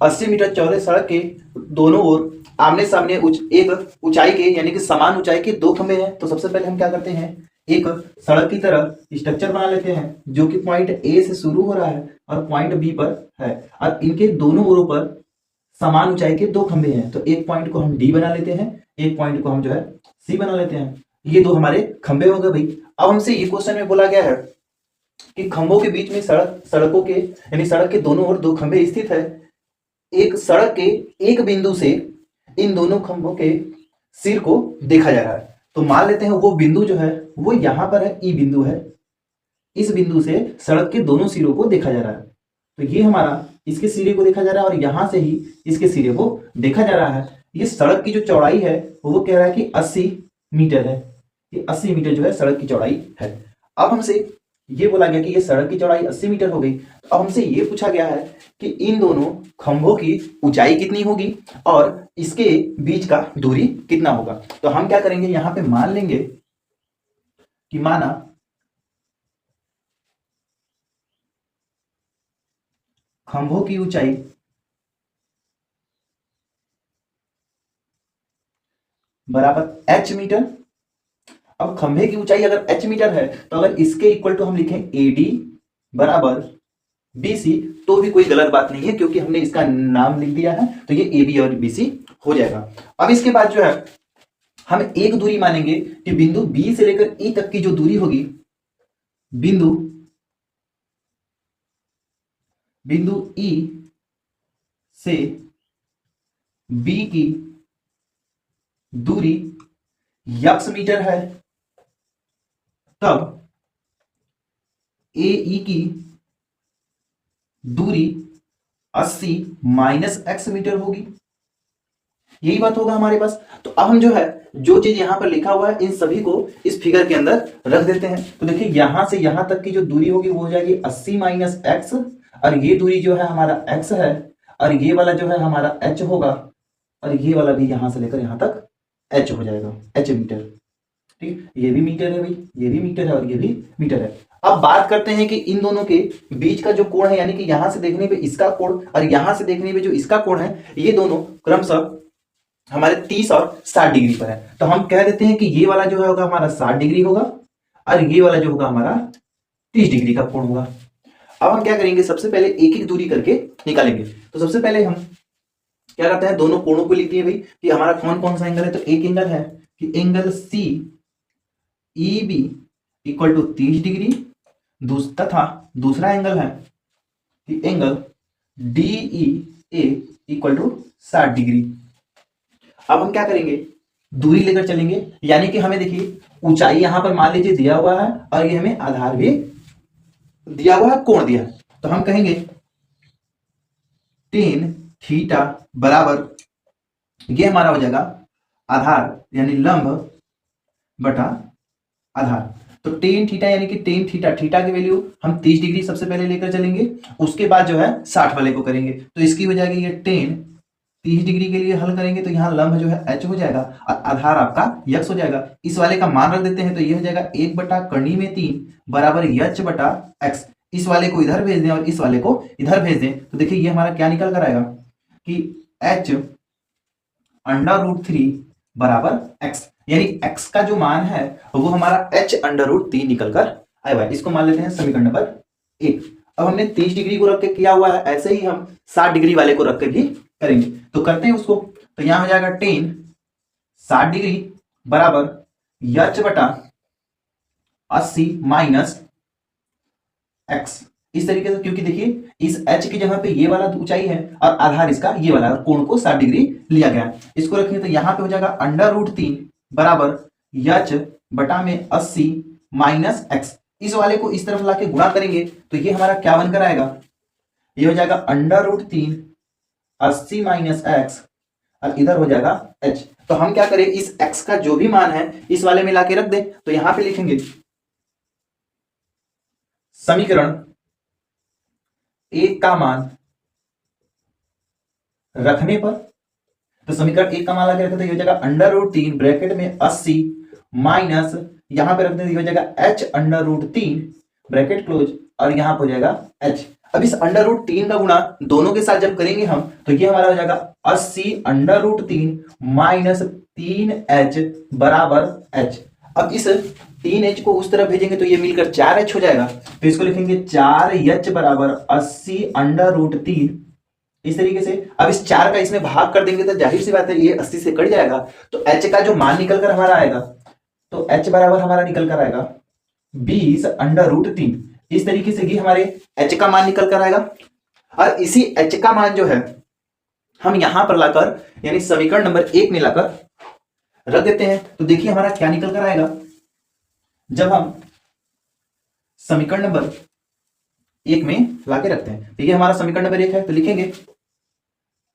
80 मीटर चौड़े सड़क के दोनों ओर आमने सामने एक ऊंचाई के यानी कि समान ऊंचाई के दो खंभे हैं। तो सबसे पहले हम क्या करते हैं एक सड़क की तरह स्ट्रक्चर बना लेते हैं जो कि पॉइंट ए से शुरू हो रहा है और पॉइंट बी पर है और इनके दोनों ओरों पर समान ऊंचाई के दो खंभे हैं। तो एक पॉइंट को हम डी बना लेते हैं, एक पॉइंट को हम जो है सी बना लेते हैं। ये दो हमारे खंभे हो गए भाई। अब हमसे ये क्वेश्चन में बोला गया है कि खंभों के बीच में सड़कों के यानी सड़क के दोनों ओर दो खंभे स्थित है। एक सड़क के एक बिंदु से इन दोनों खंभों के सिर को देखा जा रहा है। तो मान लेते हैं वो बिंदु जो है वो यहां पर है, ई बिंदु है। इस बिंदु से सड़क के दोनों सिरों को देखा जा रहा है। तो ये हमारा इसके सिरे को देखा जा रहा है और यहां से ही इसके सिरे को देखा जा रहा है। ये सड़क की जो चौड़ाई है वो कह रहा है कि 80 मीटर है। ये 80 मीटर जो है सड़क की चौड़ाई है। अब हमसे ये बोला गया कि ये सड़क की चौड़ाई 80 मीटर हो गई। तो अब हमसे ये पूछा गया है कि इन दोनों खंभों की ऊंचाई कितनी होगी और इसके बीच का दूरी कितना होगा। तो हम क्या करेंगे यहां पे मान लेंगे कि माना खंभों की ऊंचाई बराबर h मीटर। अब खंभे की ऊंचाई अगर h मीटर है तो अगर इसके इक्वल टू हम लिखें AD बराबर BC तो भी कोई गलत बात नहीं है क्योंकि हमने इसका नाम लिख दिया है। तो ये AB और BC हो जाएगा। अब इसके बाद जो है हम एक दूरी मानेंगे कि बिंदु B से लेकर E तक की जो दूरी होगी बिंदु E से B की दूरी x मीटर है, तब AE की दूरी 80 माइनस x मीटर होगी। यही बात होगा हमारे पास। तो अब हम जो है जो चीज यहां पर लिखा हुआ है इन सभी को इस फिगर के अंदर रख देते हैं। तो देखिए यहां से यहां तक की जो दूरी होगी वो हो जाएगी 80 माइनस x और ये दूरी जो है हमारा x है और ये वाला जो है हमारा h होगा और ये वाला भी यहां से लेकर यहां तक h हो जाएगा, h मीटर। ठीक, ये भी मीटर है भाई, ये भी मीटर है और ये भी मीटर है। अब बात करते हैं कि इन दोनों के बीच का जो कोण है यानी कि यहां से देखने पे इसका कोण और यहां से देखने पे जो इसका कोण है ये दोनों क्रमशः हमारे 30 और 60 डिग्री पर है। तो हम कह देते हैं कि ये वाला जो है होगा हमारा 60 डिग्री होगा और ये वाला जो होगा हमारा 30 डिग्री का कोण होगा। अब हम क्या करेंगे, सबसे पहले एक एक दूरी करके निकालेंगे। तो सबसे पहले हम क्या करते हैं, दोनों कोणों को लिखते हैं भाई कि हमारा कौन कौन सा एंगल है। तो एक एंगल है कि angle C E B equal to 30 degree, तथा दूसरा एंगल है कि angle D E A equal to 60 degree. अब हम क्या करेंगे, दूरी लेकर चलेंगे, यानी कि हमें देखिए ऊंचाई यहां पर मान लीजिए दिया हुआ है और ये हमें आधार भी दिया हुआ है, कोण दिया है। तो हम कहेंगे टेन थीटा बराबर, ये हमारा हो जाएगा आधार यानी लंब बटा आधार। तो टेन थीटा यानी कि टेन थीटा, थीटा की वैल्यू हम 30 डिग्री सबसे पहले लेकर चलेंगे, उसके बाद जो है 60 वाले को करेंगे। तो इसकी हो जाएगी ये टेन, 30 डिग्री के लिए हल करेंगे तो यहाँ लंब जो है h हो जाएगा और आधार आपका यक्स हो जाएगा। इस वाले का मान रख देते हैं, तो ये हो जाएगा 1 बटा कड़ी में 3 बराबर h बटा x। इस वाले को इधर भेज दें और इस वाले को इधर भेज दें, तो देखिए ये हमारा क्या निकल कर आएगा कि h अंडर रूट 3 बराबर x, यानी x का जो मान है वो हमारा h अंडर रूट 3 निकल कर आएगा। इसको मान लेते हैं समीकरण नंबर 1। अब हमने 30 डिग्री को रख के किया हुआ है, ऐसे ही हम 60 डिग्री वाले को रख के भी करेंगे। तो करते हैं उसको, तो यहां हो जाएगा टेन 60 डिग्री बराबर h बटा 80 माइनस x, इस तरीके से, क्योंकि देखिए इस h की जगह पे ये वाला ऊंचाई है और आधार इसका ये वाला, कोण को 60 डिग्री लिया गया। इसको रखेंगे तो यहाँ पे हो जाएगा अंडर रूट 3 बराबर h बटा में 80 माइनस x। इस वाले को इस तरफ लाके गुणा करेंगे तो ये हमारा क्या बनकर आएगा, ये हो जाएगा अंडर रूट 3 80 माइनस x और इधर हो जाएगा h। तो हम क्या करें, इस x का जो भी मान है इस वाले में लाके रख दे। तो यहां पे लिखेंगे समीकरण 1 का मान रखने पर, तो समीकरण 1 का मान लाके रखते तो ये हो जाएगा अंडर रूट 3 ब्रैकेट में 80 माइनस, यहां पे रखते तो ये हो जाएगा h under root 3 bracket close और यहां पे हो जाएगा h। अब इस अंडर रूट 3 का गुणा दोनों के साथ जब करेंगे हम, तो ये हमारा हो जाएगा 80 अंडर रूट 3 माइनस 3h बराबर h। अब इस 3h को उस तरफ भेजेंगे तो ये मिलकर 4h हो जाएगा। तो इसको लिखेंगे 4h बराबर 80 अंडर रूट 3, इस तरीके से। अब इस 4 का इसमें भाग कर देंगे तो जाहिर सी बात है ये 80 से कट जाएगा, तो h का जो मान निकल कर हमारा आएगा, तो h बराबर हमारा निकल कर आएगा 20 अंडर रूट 3। इस तरीके से ये हमारे h का मान निकल कर आएगा। और इसी h का मान जो है हम यहां पर लाकर, यानी समीकरण नंबर 1 में लाकर रख देते हैं। तो देखिए हमारा क्या निकल कर आएगा, जब हम समीकरण नंबर 1 में लाके रखते हैं, तो ये हमारा समीकरण नंबर 1 है। तो लिखेंगे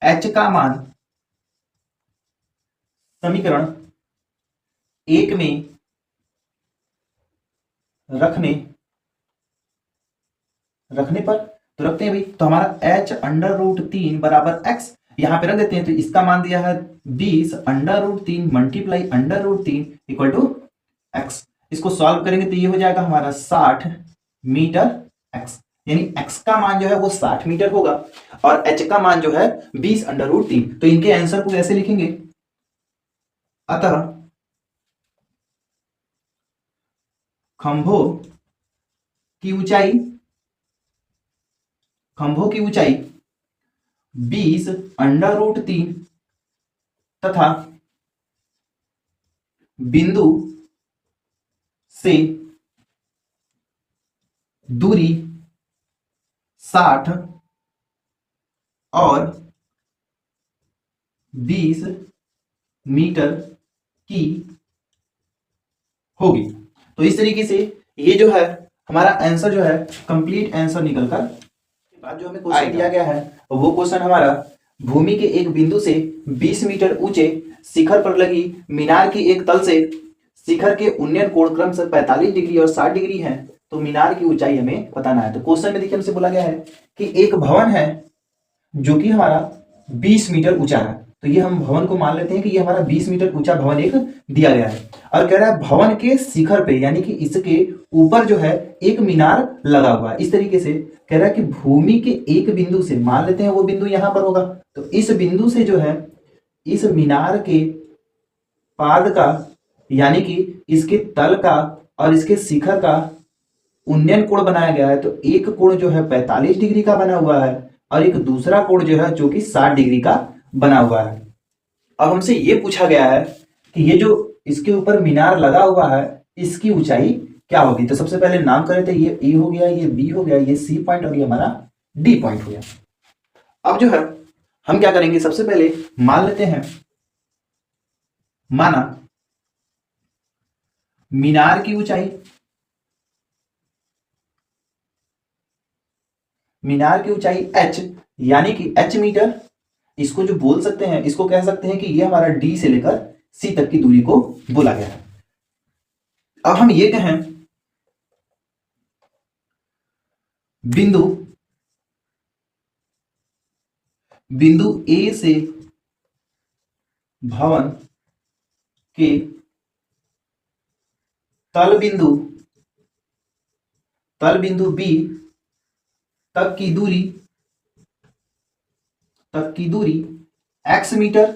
h का मान समीकरण 1 में रखने पर, तो रखते हैं भाई, तो हमारा h अंडर रूट 3 बराबर x यहां पे रख देते हैं। तो इसका मान दिया है 20 under root 3 multiply under root 3 equal to x। इसको सॉल्व करेंगे तो ये हो जाएगा हमारा 60 मीटर x, यानी x का मान जो है वो 60 मीटर होगा और h का मान जो है 20 अंडर रूट 3। तो इनके आंसर को ऐसे लिखेंगे, अतः खंभों की ऊंचाई 20 अंडर रूट 3 तथा बिंदु से दूरी 60 और 20 मीटर की होगी। तो इस तरीके से ये जो है हमारा आंसर जो है कंप्लीट आंसर निकलकर, बाद जो हमें क्वेश्चन दिया गया है वो क्वेश्चन हमारा भूमि के एक बिंदु से 20 मीटर ऊंचे शिखर पर लगी मीनार की एक तल से शिखर के उन्नयन कोण क्रम से 45 डिग्री और 60 डिग्री है, तो मीनार की ऊंचाई हमें बताना है। तो क्वेश्चन में देखिए हमसे बोला गया है कि एक भवन है जो कि हमारा 20 मीटर ऊंचा है, तो ये हम भवन को मान लेते हैं कि ये हमारा 20 मीटर ऊंचा भवन एक दिया गया है और कह रहा है भवन के शिखर पे, यानी कि इसके ऊपर जो है एक मीनार लगा हुआ है। इस तरीके से कह रहा है कि भूमि के एक बिंदु से, मान लेते हैं वो बिंदु यहां पर होगा, तो इस बिंदु से जो है इस मीनार के पाद का, यानी कि इसके तल का और इसके शिखर का उन्नयन कोण बनाया गया है, तो एक कोण जो है 45 डिग्री का बना हुआ है और एक दूसरा कोण जो है जो कि 60 डिग्री का बना हुआ है। अब हमसे ये पूछा गया है कि ये जो इसके ऊपर मीनार लगा हुआ है इसकी ऊंचाई क्या होगी। तो सबसे पहले नाम करे थे, ये ए हो गया, ये बी हो गया, ये सी पॉइंट और ये हमारा डी पॉइंट हो गया। अब जो है हम क्या करेंगे, सबसे पहले मान लेते हैं, माना मीनार की ऊंचाई, h यानी कि h मीटर, इसको जो बोल सकते हैं, इसको कह सकते हैं कि ये हमारा डी से लेकर सी तक की दूरी को बोला गया है। अब हम ये कहें बिंदु ए से भवन के तल बिंदु बी तक की दूरी x मीटर।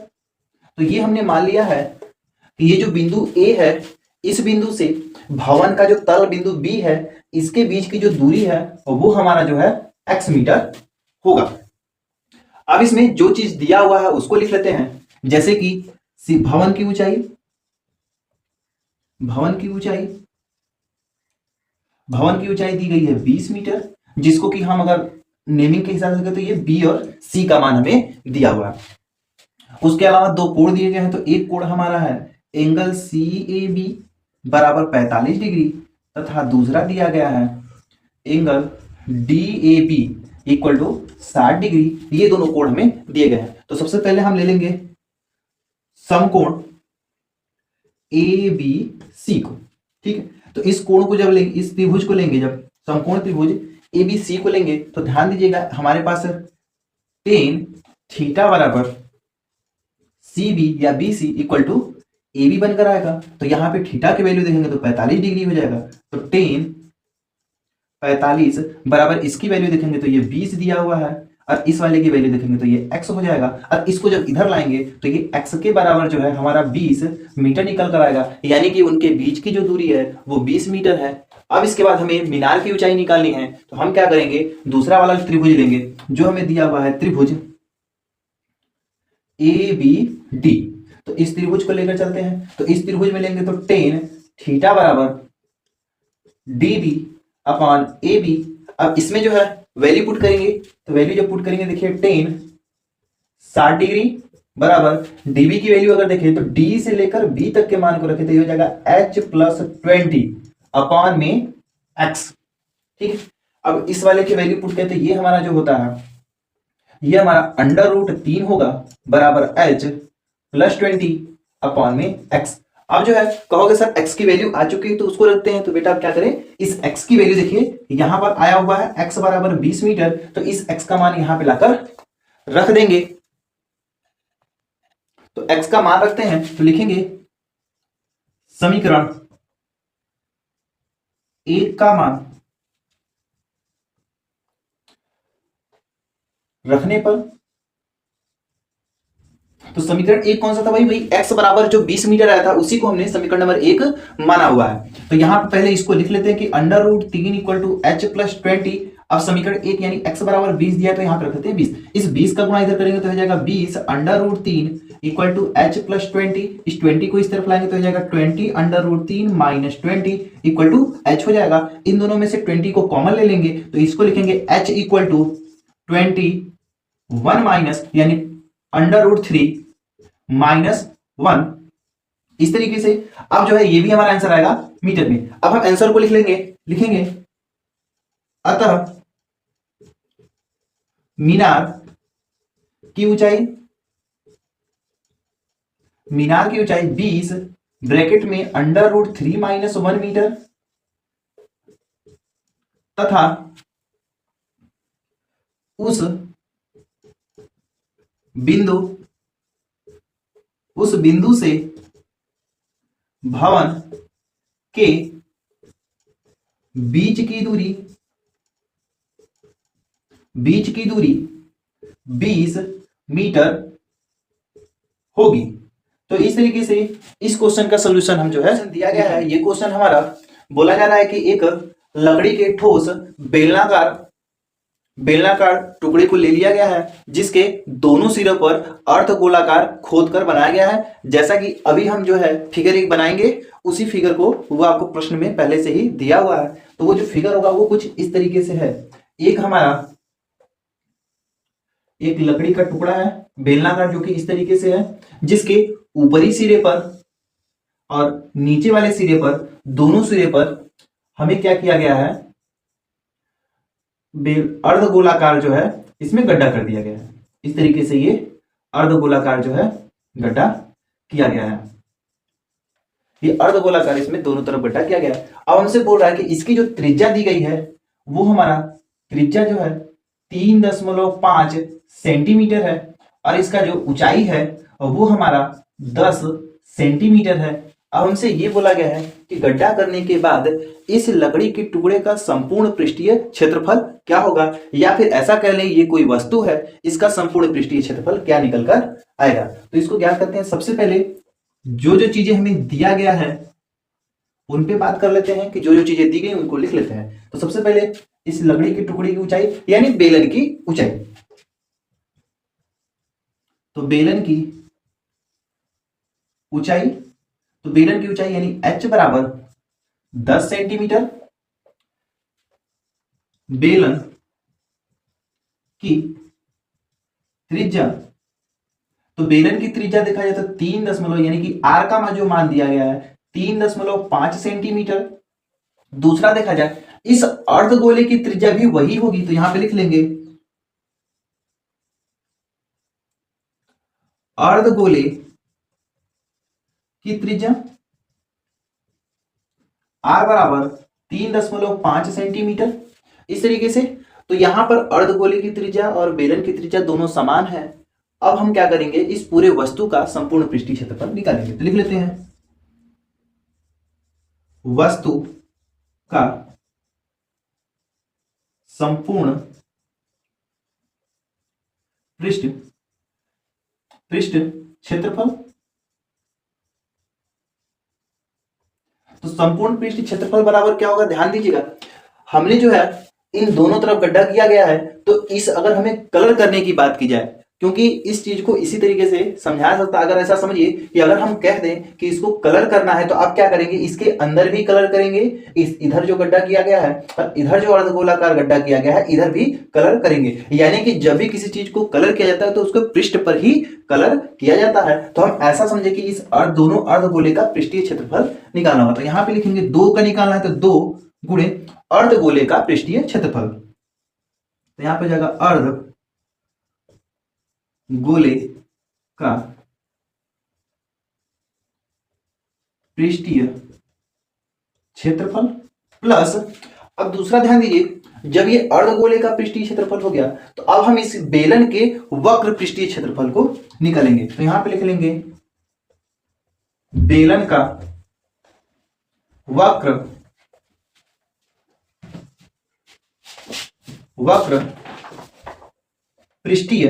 तो ये हमने मान लिया है कि ये जो बिंदु A है, इस बिंदु से भवन का जो तल बिंदु B है, इसके बीच की जो दूरी है वो हमारा जो है x मीटर होगा। अब इसमें जो चीज दिया हुआ है उसको लिख लेते हैं, जैसे कि भवन की ऊंचाई दी गई है 20 मीटर, जिसको कि हम अगर नेमिंग के हिसाब से देखें तो ये बी और सी का मान हमें दिया हुआ है। उसके अलावा दो कोण दिए गए हैं, तो एक कोण हमारा है एंगल सी ए बी बराबर 45 डिग्री तथा दूसरा दिया गया है angle D A B equal to 60 degree. ये दोनों कोण हमें दिए गए हैं। तो सबसे पहले हम ले लेंगे समकोण ए बी सी को, ठीक है। तो इस कोण को जब लेंगे, इस त्रिभुज को लेंगे, जब समकोण त्रिभुज ए बी सी को लेंगे, तो ध्यान दीजिएगा हमारे पास टेन थीटा बराबर सी बी या B C equal to A B बनकर आएगा। तो यहां पे थीटा की वैल्यू देखेंगे तो 45 डिग्री हो जाएगा। तो टेन 45 बराबर इसकी वैल्यू देखेंगे तो ये 20 दिया हुआ है और इस वाले की वैल्यू देखेंगे तो ये x हो जाएगा। और इसको जब इधर लाएंगे तो ये x के बराबर जो है हमारा 20 मीटर निकल कर आएगा, यानी कि उनके बीच की जो दूरी है वो 20 मीटर है। अब इसके बाद हमें मीनार की ऊंचाई निकालनी है, तो हम क्या करेंगे, दूसरा वाला त्रिभुज लेंगे जो हमें दिया हुआ है त्रिभुज ए बी डी। तो इस त्रिभुज को लेकर चलते हैं। तो इस त्रिभुज में लेंगे तो टेन थीटा बराबर D B upon A B. अब इसमें जो है वैल्यू पुट करेंगे, तो वैल्यू जब पुट करेंगे देखिए टेन 60 डिग्री बराबर डीबी की वैल्यू अगर देखें तो डी से लेकर बी तक के मान को रखें तो ये हो जाएगा h प्लस 20 अपॉन में x, ठीक है। अब इस वाले की वैल्यू पुट करें तो ये हमारा जो होता है ये हमारा अंडर रूट 3 होगा बराबर h प्लस 20 अपॉन में x। अब जो है कहोगे सर x की वैल्यू आ चुकी है तो उसको रखते हैं। तो बेटा आप क्या करें, इस x की वैल्यू देखिए यहां पर आया हुआ है x बराबर 20 मीटर, तो इस x का मान यहां पे लाकर रख देंगे। तो x का मान रखते हैं तो लिखेंगे समीकरण 1 का मान रखने पर, तो समीकरण 1 कौन सा था भाई x बराबर जो 20 मीटर आया था उसी को हमने समीकरण नंबर 1 माना हुआ है। तो यहां पर पहले इसको लिख लेते हैं कि under root 3 equal to h plus 20। अब समीकरण 1 यानी x बराबर 20 दिया है तो यहां पर रख देते हैं 20। इस 20 का गुणा इधर करेंगे तो हो जाएगा 20 under root 3 equal to h plus 20। इस 20 को इस तरफ लाएंगे तो हो जाएगा 20 under root 3 minus 20 equal to h हो जाएगा। इन दोनों में से 20 को कॉमन ले लेंगे तो इसको लिखेंगे h इक्वल टू 21 माइनस यानी अंडर रूट 3 माइनस 1, इस तरीके से। अब जो है ये भी हमारा आंसर आएगा मीटर में। अब हम आंसर को लिखेंगे अतः मीनार की ऊंचाई 20 ब्रैकेट में अंडर रूट 3 माइनस 1 मीटर तथा उस बिंदु से भवन के बीच की दूरी 20 मीटर होगी। तो इस तरीके से इस क्वेश्चन का सॉल्यूशन हम जो है दिया गया है। ये क्वेश्चन हमारा बोला जा रहा है कि एक लकड़ी के ठोस बेलनाकार बेलनाकार टुकड़े को ले लिया गया है जिसके दोनों सिरों पर अर्धगोलाकार खोद कर बनाया गया है। जैसा कि अभी हम जो है फिगर 1 बनाएंगे, उसी फिगर को वो आपको प्रश्न में पहले से ही दिया हुआ है। तो वो जो फिगर होगा वो कुछ इस तरीके से है। एक हमारा एक लकड़ी का टुकड़ा है बेलनाकार जो कि इस तरीके से है, जिसके ऊपरी सिरे पर और नीचे वाले सिरे पर, दोनों सिरे पर हमें क्या किया गया है, अर्धगोलाकार जो है इसमें गड्ढा कर दिया गया है। इस तरीके से ये अर्धगोलाकार जो है गड्ढा किया गया है। ये अर्धगोलाकार इसमें दोनों तरफ गड्ढा किया गया है। अब हमसे बोल रहा है कि इसकी जो त्रिज्या दी गई है वो हमारा त्रिज्या जो है 3.5 सेंटीमीटर है और इसका जो ऊंचाई है वो हमारा 10 सेंटीमीटर है। अब हमसे ये बोला गया है कि गड्ढा करने के बाद इस लकड़ी के टुकड़े का संपूर्ण पृष्ठीय क्षेत्रफल क्या होगा, या फिर ऐसा कह लें ये कोई वस्तु है, इसका संपूर्ण पृष्ठीय क्षेत्रफल क्या निकल कर आएगा। तो इसको ज्ञात करते हैं। सबसे पहले जो जो चीजें हमें दिया गया है उन पे बात कर लेते हैं कि जो जो चीजें दी गई उनको लिख लेते हैं। तो सबसे पहले इस लकड़ी के टुकड़े की ऊंचाई यानी बेलन की ऊंचाई, तो बेलन की ऊंचाई, तो बेलन की ऊंचाई यानी h बराबर 10 सेंटीमीटर। बेलन की त्रिज्या, तो बेलन की त्रिज्या देखा जाए तो 3 यानी कि r का मान जो मान दिया गया है 3.5 सेंटीमीटर। दूसरा देखा जाए इस अर्धगोले की त्रिज्या भी वही होगी, तो यहां पे लिख लेंगे अर्धगोले की त्रिज्या r बराबर 3.5 सेंटीमीटर। इस तरीके से तो यहां पर अर्धगोले की त्रिज्या और बेलन की त्रिज्या दोनों समान है। अब हम क्या करेंगे, इस पूरे वस्तु का संपूर्ण पृष्ठीय क्षेत्रफल निकालेंगे। तो लिख लेते हैं वस्तु का संपूर्ण पृष्ठ क्षेत्रफल। तो संपूर्ण पृष्ठ क्षेत्रफल बराबर क्या होगा, ध्यान दीजिएगा। हमने जो है इन दोनों तरफ गड्ढा किया गया है, तो इस अगर हमें कलर करने की बात की जाए, क्योंकि इस चीज को इसी तरीके से समझाया सकता है। अगर ऐसा समझिए कि अगर हम कह दें कि इसको कलर करना है तो आप क्या करेंगे, इसके अंदर भी कलर करेंगे, इस इधर जो गड्ढा किया गया है और इधर जो अर्धगोलाकार गड्ढा किया गया है इधर भी कलर करेंगे। यानी कि जब भी किसी चीज को कलर किया जाता है तो उसको पृष्ठ पर ही कलर किया जाता है। तो हम ऐसा समझे कि इस दोनों अर्धगोले का पृष्ठीय क्षेत्रफल निकालना होगा। तो यहां पर लिखेंगे 2 का निकालना है तो 2 गुणे अर्धगोले का पृष्ठीय क्षेत्रफल। तो यहां पर जाएगा अर्ध गोले का पृष्ठीय क्षेत्रफल प्लस, अब दूसरा ध्यान दीजिए, जब ये अर्धगोले का पृष्ठीय क्षेत्रफल हो गया तो अब हम इस बेलन के वक्र पृष्ठीय क्षेत्रफल को निकालेंगे। तो यहां पे लिख लेंगे बेलन का वक्र पृष्ठीय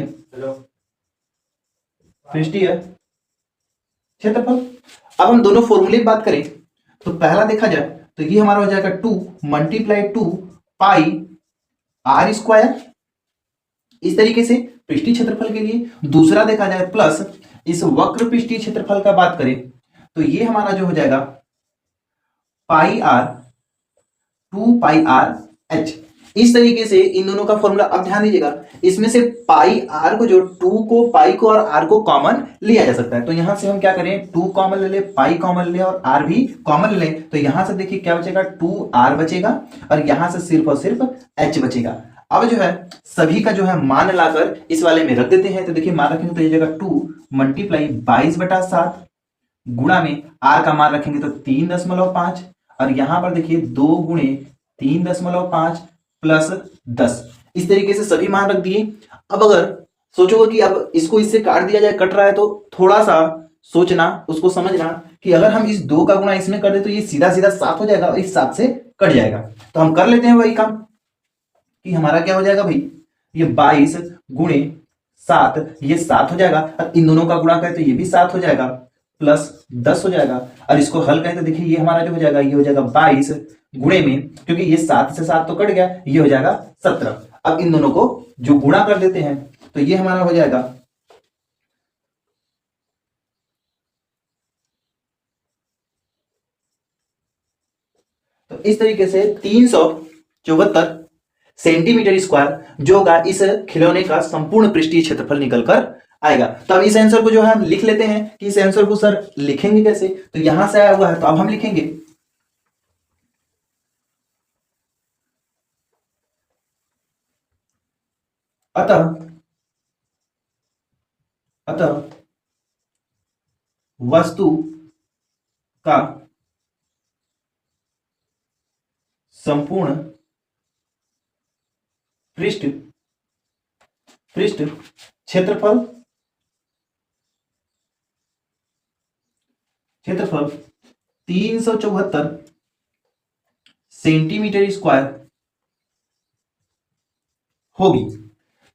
क्षेत्रफल। अब हम दोनों फॉर्मूले की बात करें तो पहला देखा जाए तो ये हमारा हो जाएगा 2 × 2 पाई r स्क्वायर, इस तरीके से पृष्ठीय क्षेत्रफल के लिए। दूसरा देखा जाए प्लस इस वक्र पृष्ठीय क्षेत्रफल का बात करें तो ये हमारा जो हो जाएगा पाई r 2 पाई r h। इस तरीके से इन दोनों का फॉर्मूला, अब ध्यान दीजिएगा, इसमें से पाई r को जो 2 को, पाई को और r को कॉमन लिया जा सकता है। तो यहां से हम क्या करें, 2 कॉमन ले ले, पाई कॉमन ले और r भी कॉमन ले। तो यहां से देखिए क्या बचेगा, 2r बचेगा और यहां से सिर्फ और सिर्फ h बचेगा। अब जो है सभी का जो है मान लाकर इस वाले में रख देते हैं। तो देखिए मान रखेंगे तो ये जगह 2 × 22/7 गुणा में r का मान रखेंगे तो 3.5 और यहां पर देखिए 2 गुणे 3.5 प्लस 10। इस तरीके से सभी मान रख दिए। अब अगर सोचोगे कि अब इसको इससे काट दिया जाए, कट रहा है, तो थोड़ा सा सोचना, उसको समझना कि अगर हम इस 2 का गुणा इसमें कर दे तो ये सीधा सीधा 7 हो जाएगा और इस 7 से कट जाएगा। तो हम कर लेते हैं वही काम कि हमारा क्या हो जाएगा भाई, ये 22 गुणे 7, ये 7 हो जाएगा और इन दोनों का गुणा करें तो ये भी 7 हो जाएगा प्लस 10 हो जाएगा। और इसको हल करें तो देखिए ये हमारा जो हो जाएगा, ये हो जाएगा 22 गुणे में, क्योंकि ये 7 से 7 तो कट गया, ये हो जाएगा 17। अब इन दोनों को जो गुणा कर देते हैं तो ये हमारा हो जाएगा तो इस तरीके से 374 सेंटीमीटर स्क्वायर जो होगा इस खिलौने का संपूर्ण पृष्ठीय क्षेत्रफल निकल कर आएगा। तो अब इस आंसर को जो है हम लिख लेते हैं कि इस आंसर को सर लिखेंगे कैसे, तो यहां से आया हुआ है तो अब हम लिखेंगे अतः वस्तु का संपूर्ण पृष्ठ क्षेत्रफल 374 सेंटीमीटर स्क्वायर होगी।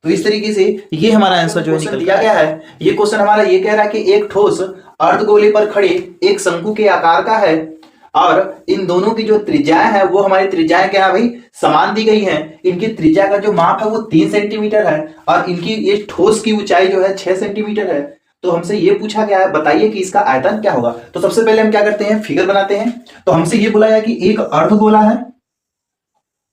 तो इस तरीके से ये हमारा आंसर जो है निकल दिया गया है। ये क्वेश्चन हमारा ये कह रहा है कि एक ठोस अर्धगोले पर खड़े एक शंकु के आकार का है और इन दोनों की जो त्रिज्याएं है वो हमारी त्रिज्याएं क्या है भाई, समान दी गई हैं। इनकी त्रिज्या का जो माप है वो 3 सेंटीमीटर है और इनकी ये ठोस की ऊंचाई जो है 6 सेंटीमीटर है। तो हमसे ये पूछा गया है बताइए कि इसका आयतन क्या होगा। तो सबसे पहले हम क्या करते हैं, फिगर बनाते हैं। तो हमसे ये बोला गया कि एक अर्धगोला है,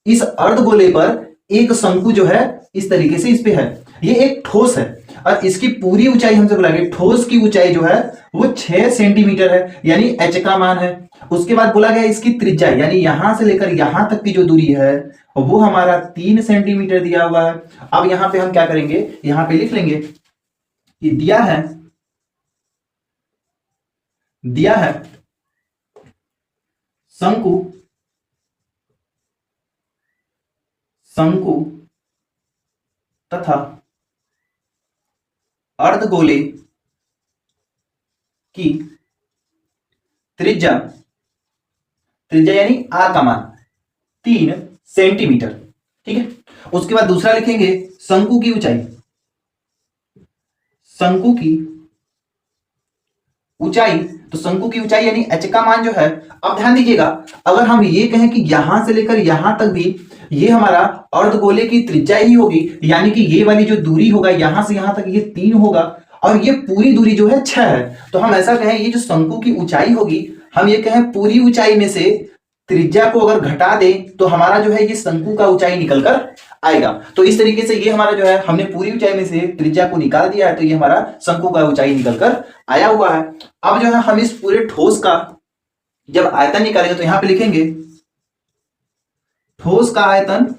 इस अर्धगोले पर एक शंकु जो है इस तरीके से इस पे है, ये एक ठोस है और इसकी पूरी ऊंचाई हमसे बोला गया ठोस की ऊंचाई जो है वो 6 सेंटीमीटर है, यानी h का मान है। उसके बाद बोला गया इसकी त्रिज्या यानी यहां से लेकर यहां तक की जो दूरी है वो हमारा 3 सेंटीमीटर दिया हुआ है। अब यहां पे हम क्या करेंगे, यहां पे लिख लेंगे कि दिया है शंकु तथा अर्धगोले की त्रिज्या यानी आर का मान 3 सेंटीमीटर, ठीक है। उसके बाद दूसरा लिखेंगे शंकु की ऊंचाई तो शंकु की ऊंचाई यानी h का मान जो है, अब ध्यान दीजिएगा अगर हम ये कहें कि यहां से लेकर यहां तक भी ये हमारा अर्धगोले की त्रिज्या ही होगी, यानी कि ये वाली जो दूरी होगा यहां से यहां तक ये 3 होगा और ये पूरी दूरी जो है 6 है। तो हम ऐसा कहें ये जो शंकु की ऊंचाई होगी, हम ये कहें पूरी ऊंचाई में से त्रिज्या को अगर घटा दें तो हमारा जो है ये शंकु का ऊंचाई निकल कर आएगा। तो इस तरीके से ये हमारा जो है हमने पूरी ऊंचाई में से त्रिज्या को निकाल दिया है, तो ये हमारा शंकु का ऊंचाई निकल कर आया हुआ है। अब जो है हम इस पूरे ठोस का जब आयतन निकालेंगे तो यहां पे लिखेंगे ठोस का आयतन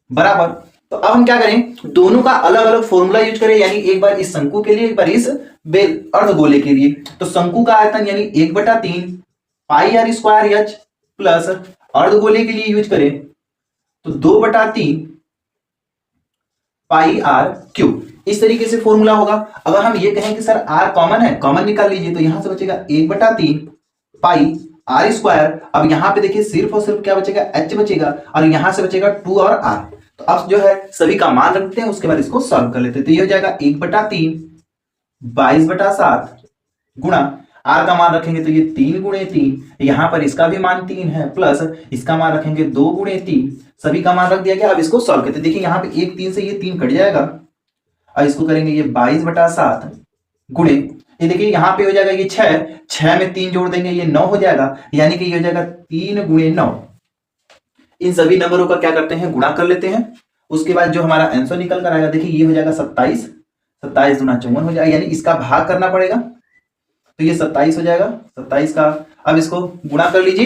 बराबर। तो अब हम क्या करें, दोनों का अलग अलग फॉर्मूला यूज करें, यानी एक बार इस शंकु के लिए एक बार इस अर्धगोले के लिए। तो शंकु का आयतन यानी 1/3 पाई आर स्क्वायर एच प्लस अर्धगोले के लिए यूज करें तो 2/3 पाई आर क्यूब। इस तरीके से फॉर्मूला होगा। अगर हम ये कहें कि सर आर कॉमन है, कॉमन निकाल लीजिए, तो यहां से बचेगा 1/3 पाई आर स्क्वायर। अब यहां पे देखिए सिर्फ और सिर्फ क्या बचेगा, एच बचेगा और यहां से बचेगा 2 और आर। तो अब जो है सभी का मान रखते हैं, उसके बाद इसको सॉल्व कर लेते हैं। तो ये हो जाएगा 1/3 22/7 गुणा आर का मान रखेंगे तो ये 3 × 3, यहां पर इसका भी मान 3 है प्लस इसका मान रखेंगे 2 × 3, सभी का मान रख दिया गया। अब इसको सॉल्व करते हैं। देखिए यहाँ पे 1 3 से ये 3 कट जाएगा और इसको करेंगे ये 22/7 गुणे, ये देखिए यहाँ पे हो जाएगा ये 6 में 3 जोड़ देंगे ये 9 हो जाएगा, यानी कि ये हो जाएगा 3 × 9। इन सभी नंबरों का क्या करते हैं, गुणा कर लेते हैं। उसके बाद जो हमारा आंसर निकल कर आएगा, देखिए ये हो जाएगा 27 दूना 54 हो जाएगा, यानी इसका भाग करना पड़ेगा। तो ये 27 हो जाएगा, 27 का। अब इसको गुणा कर लीजिए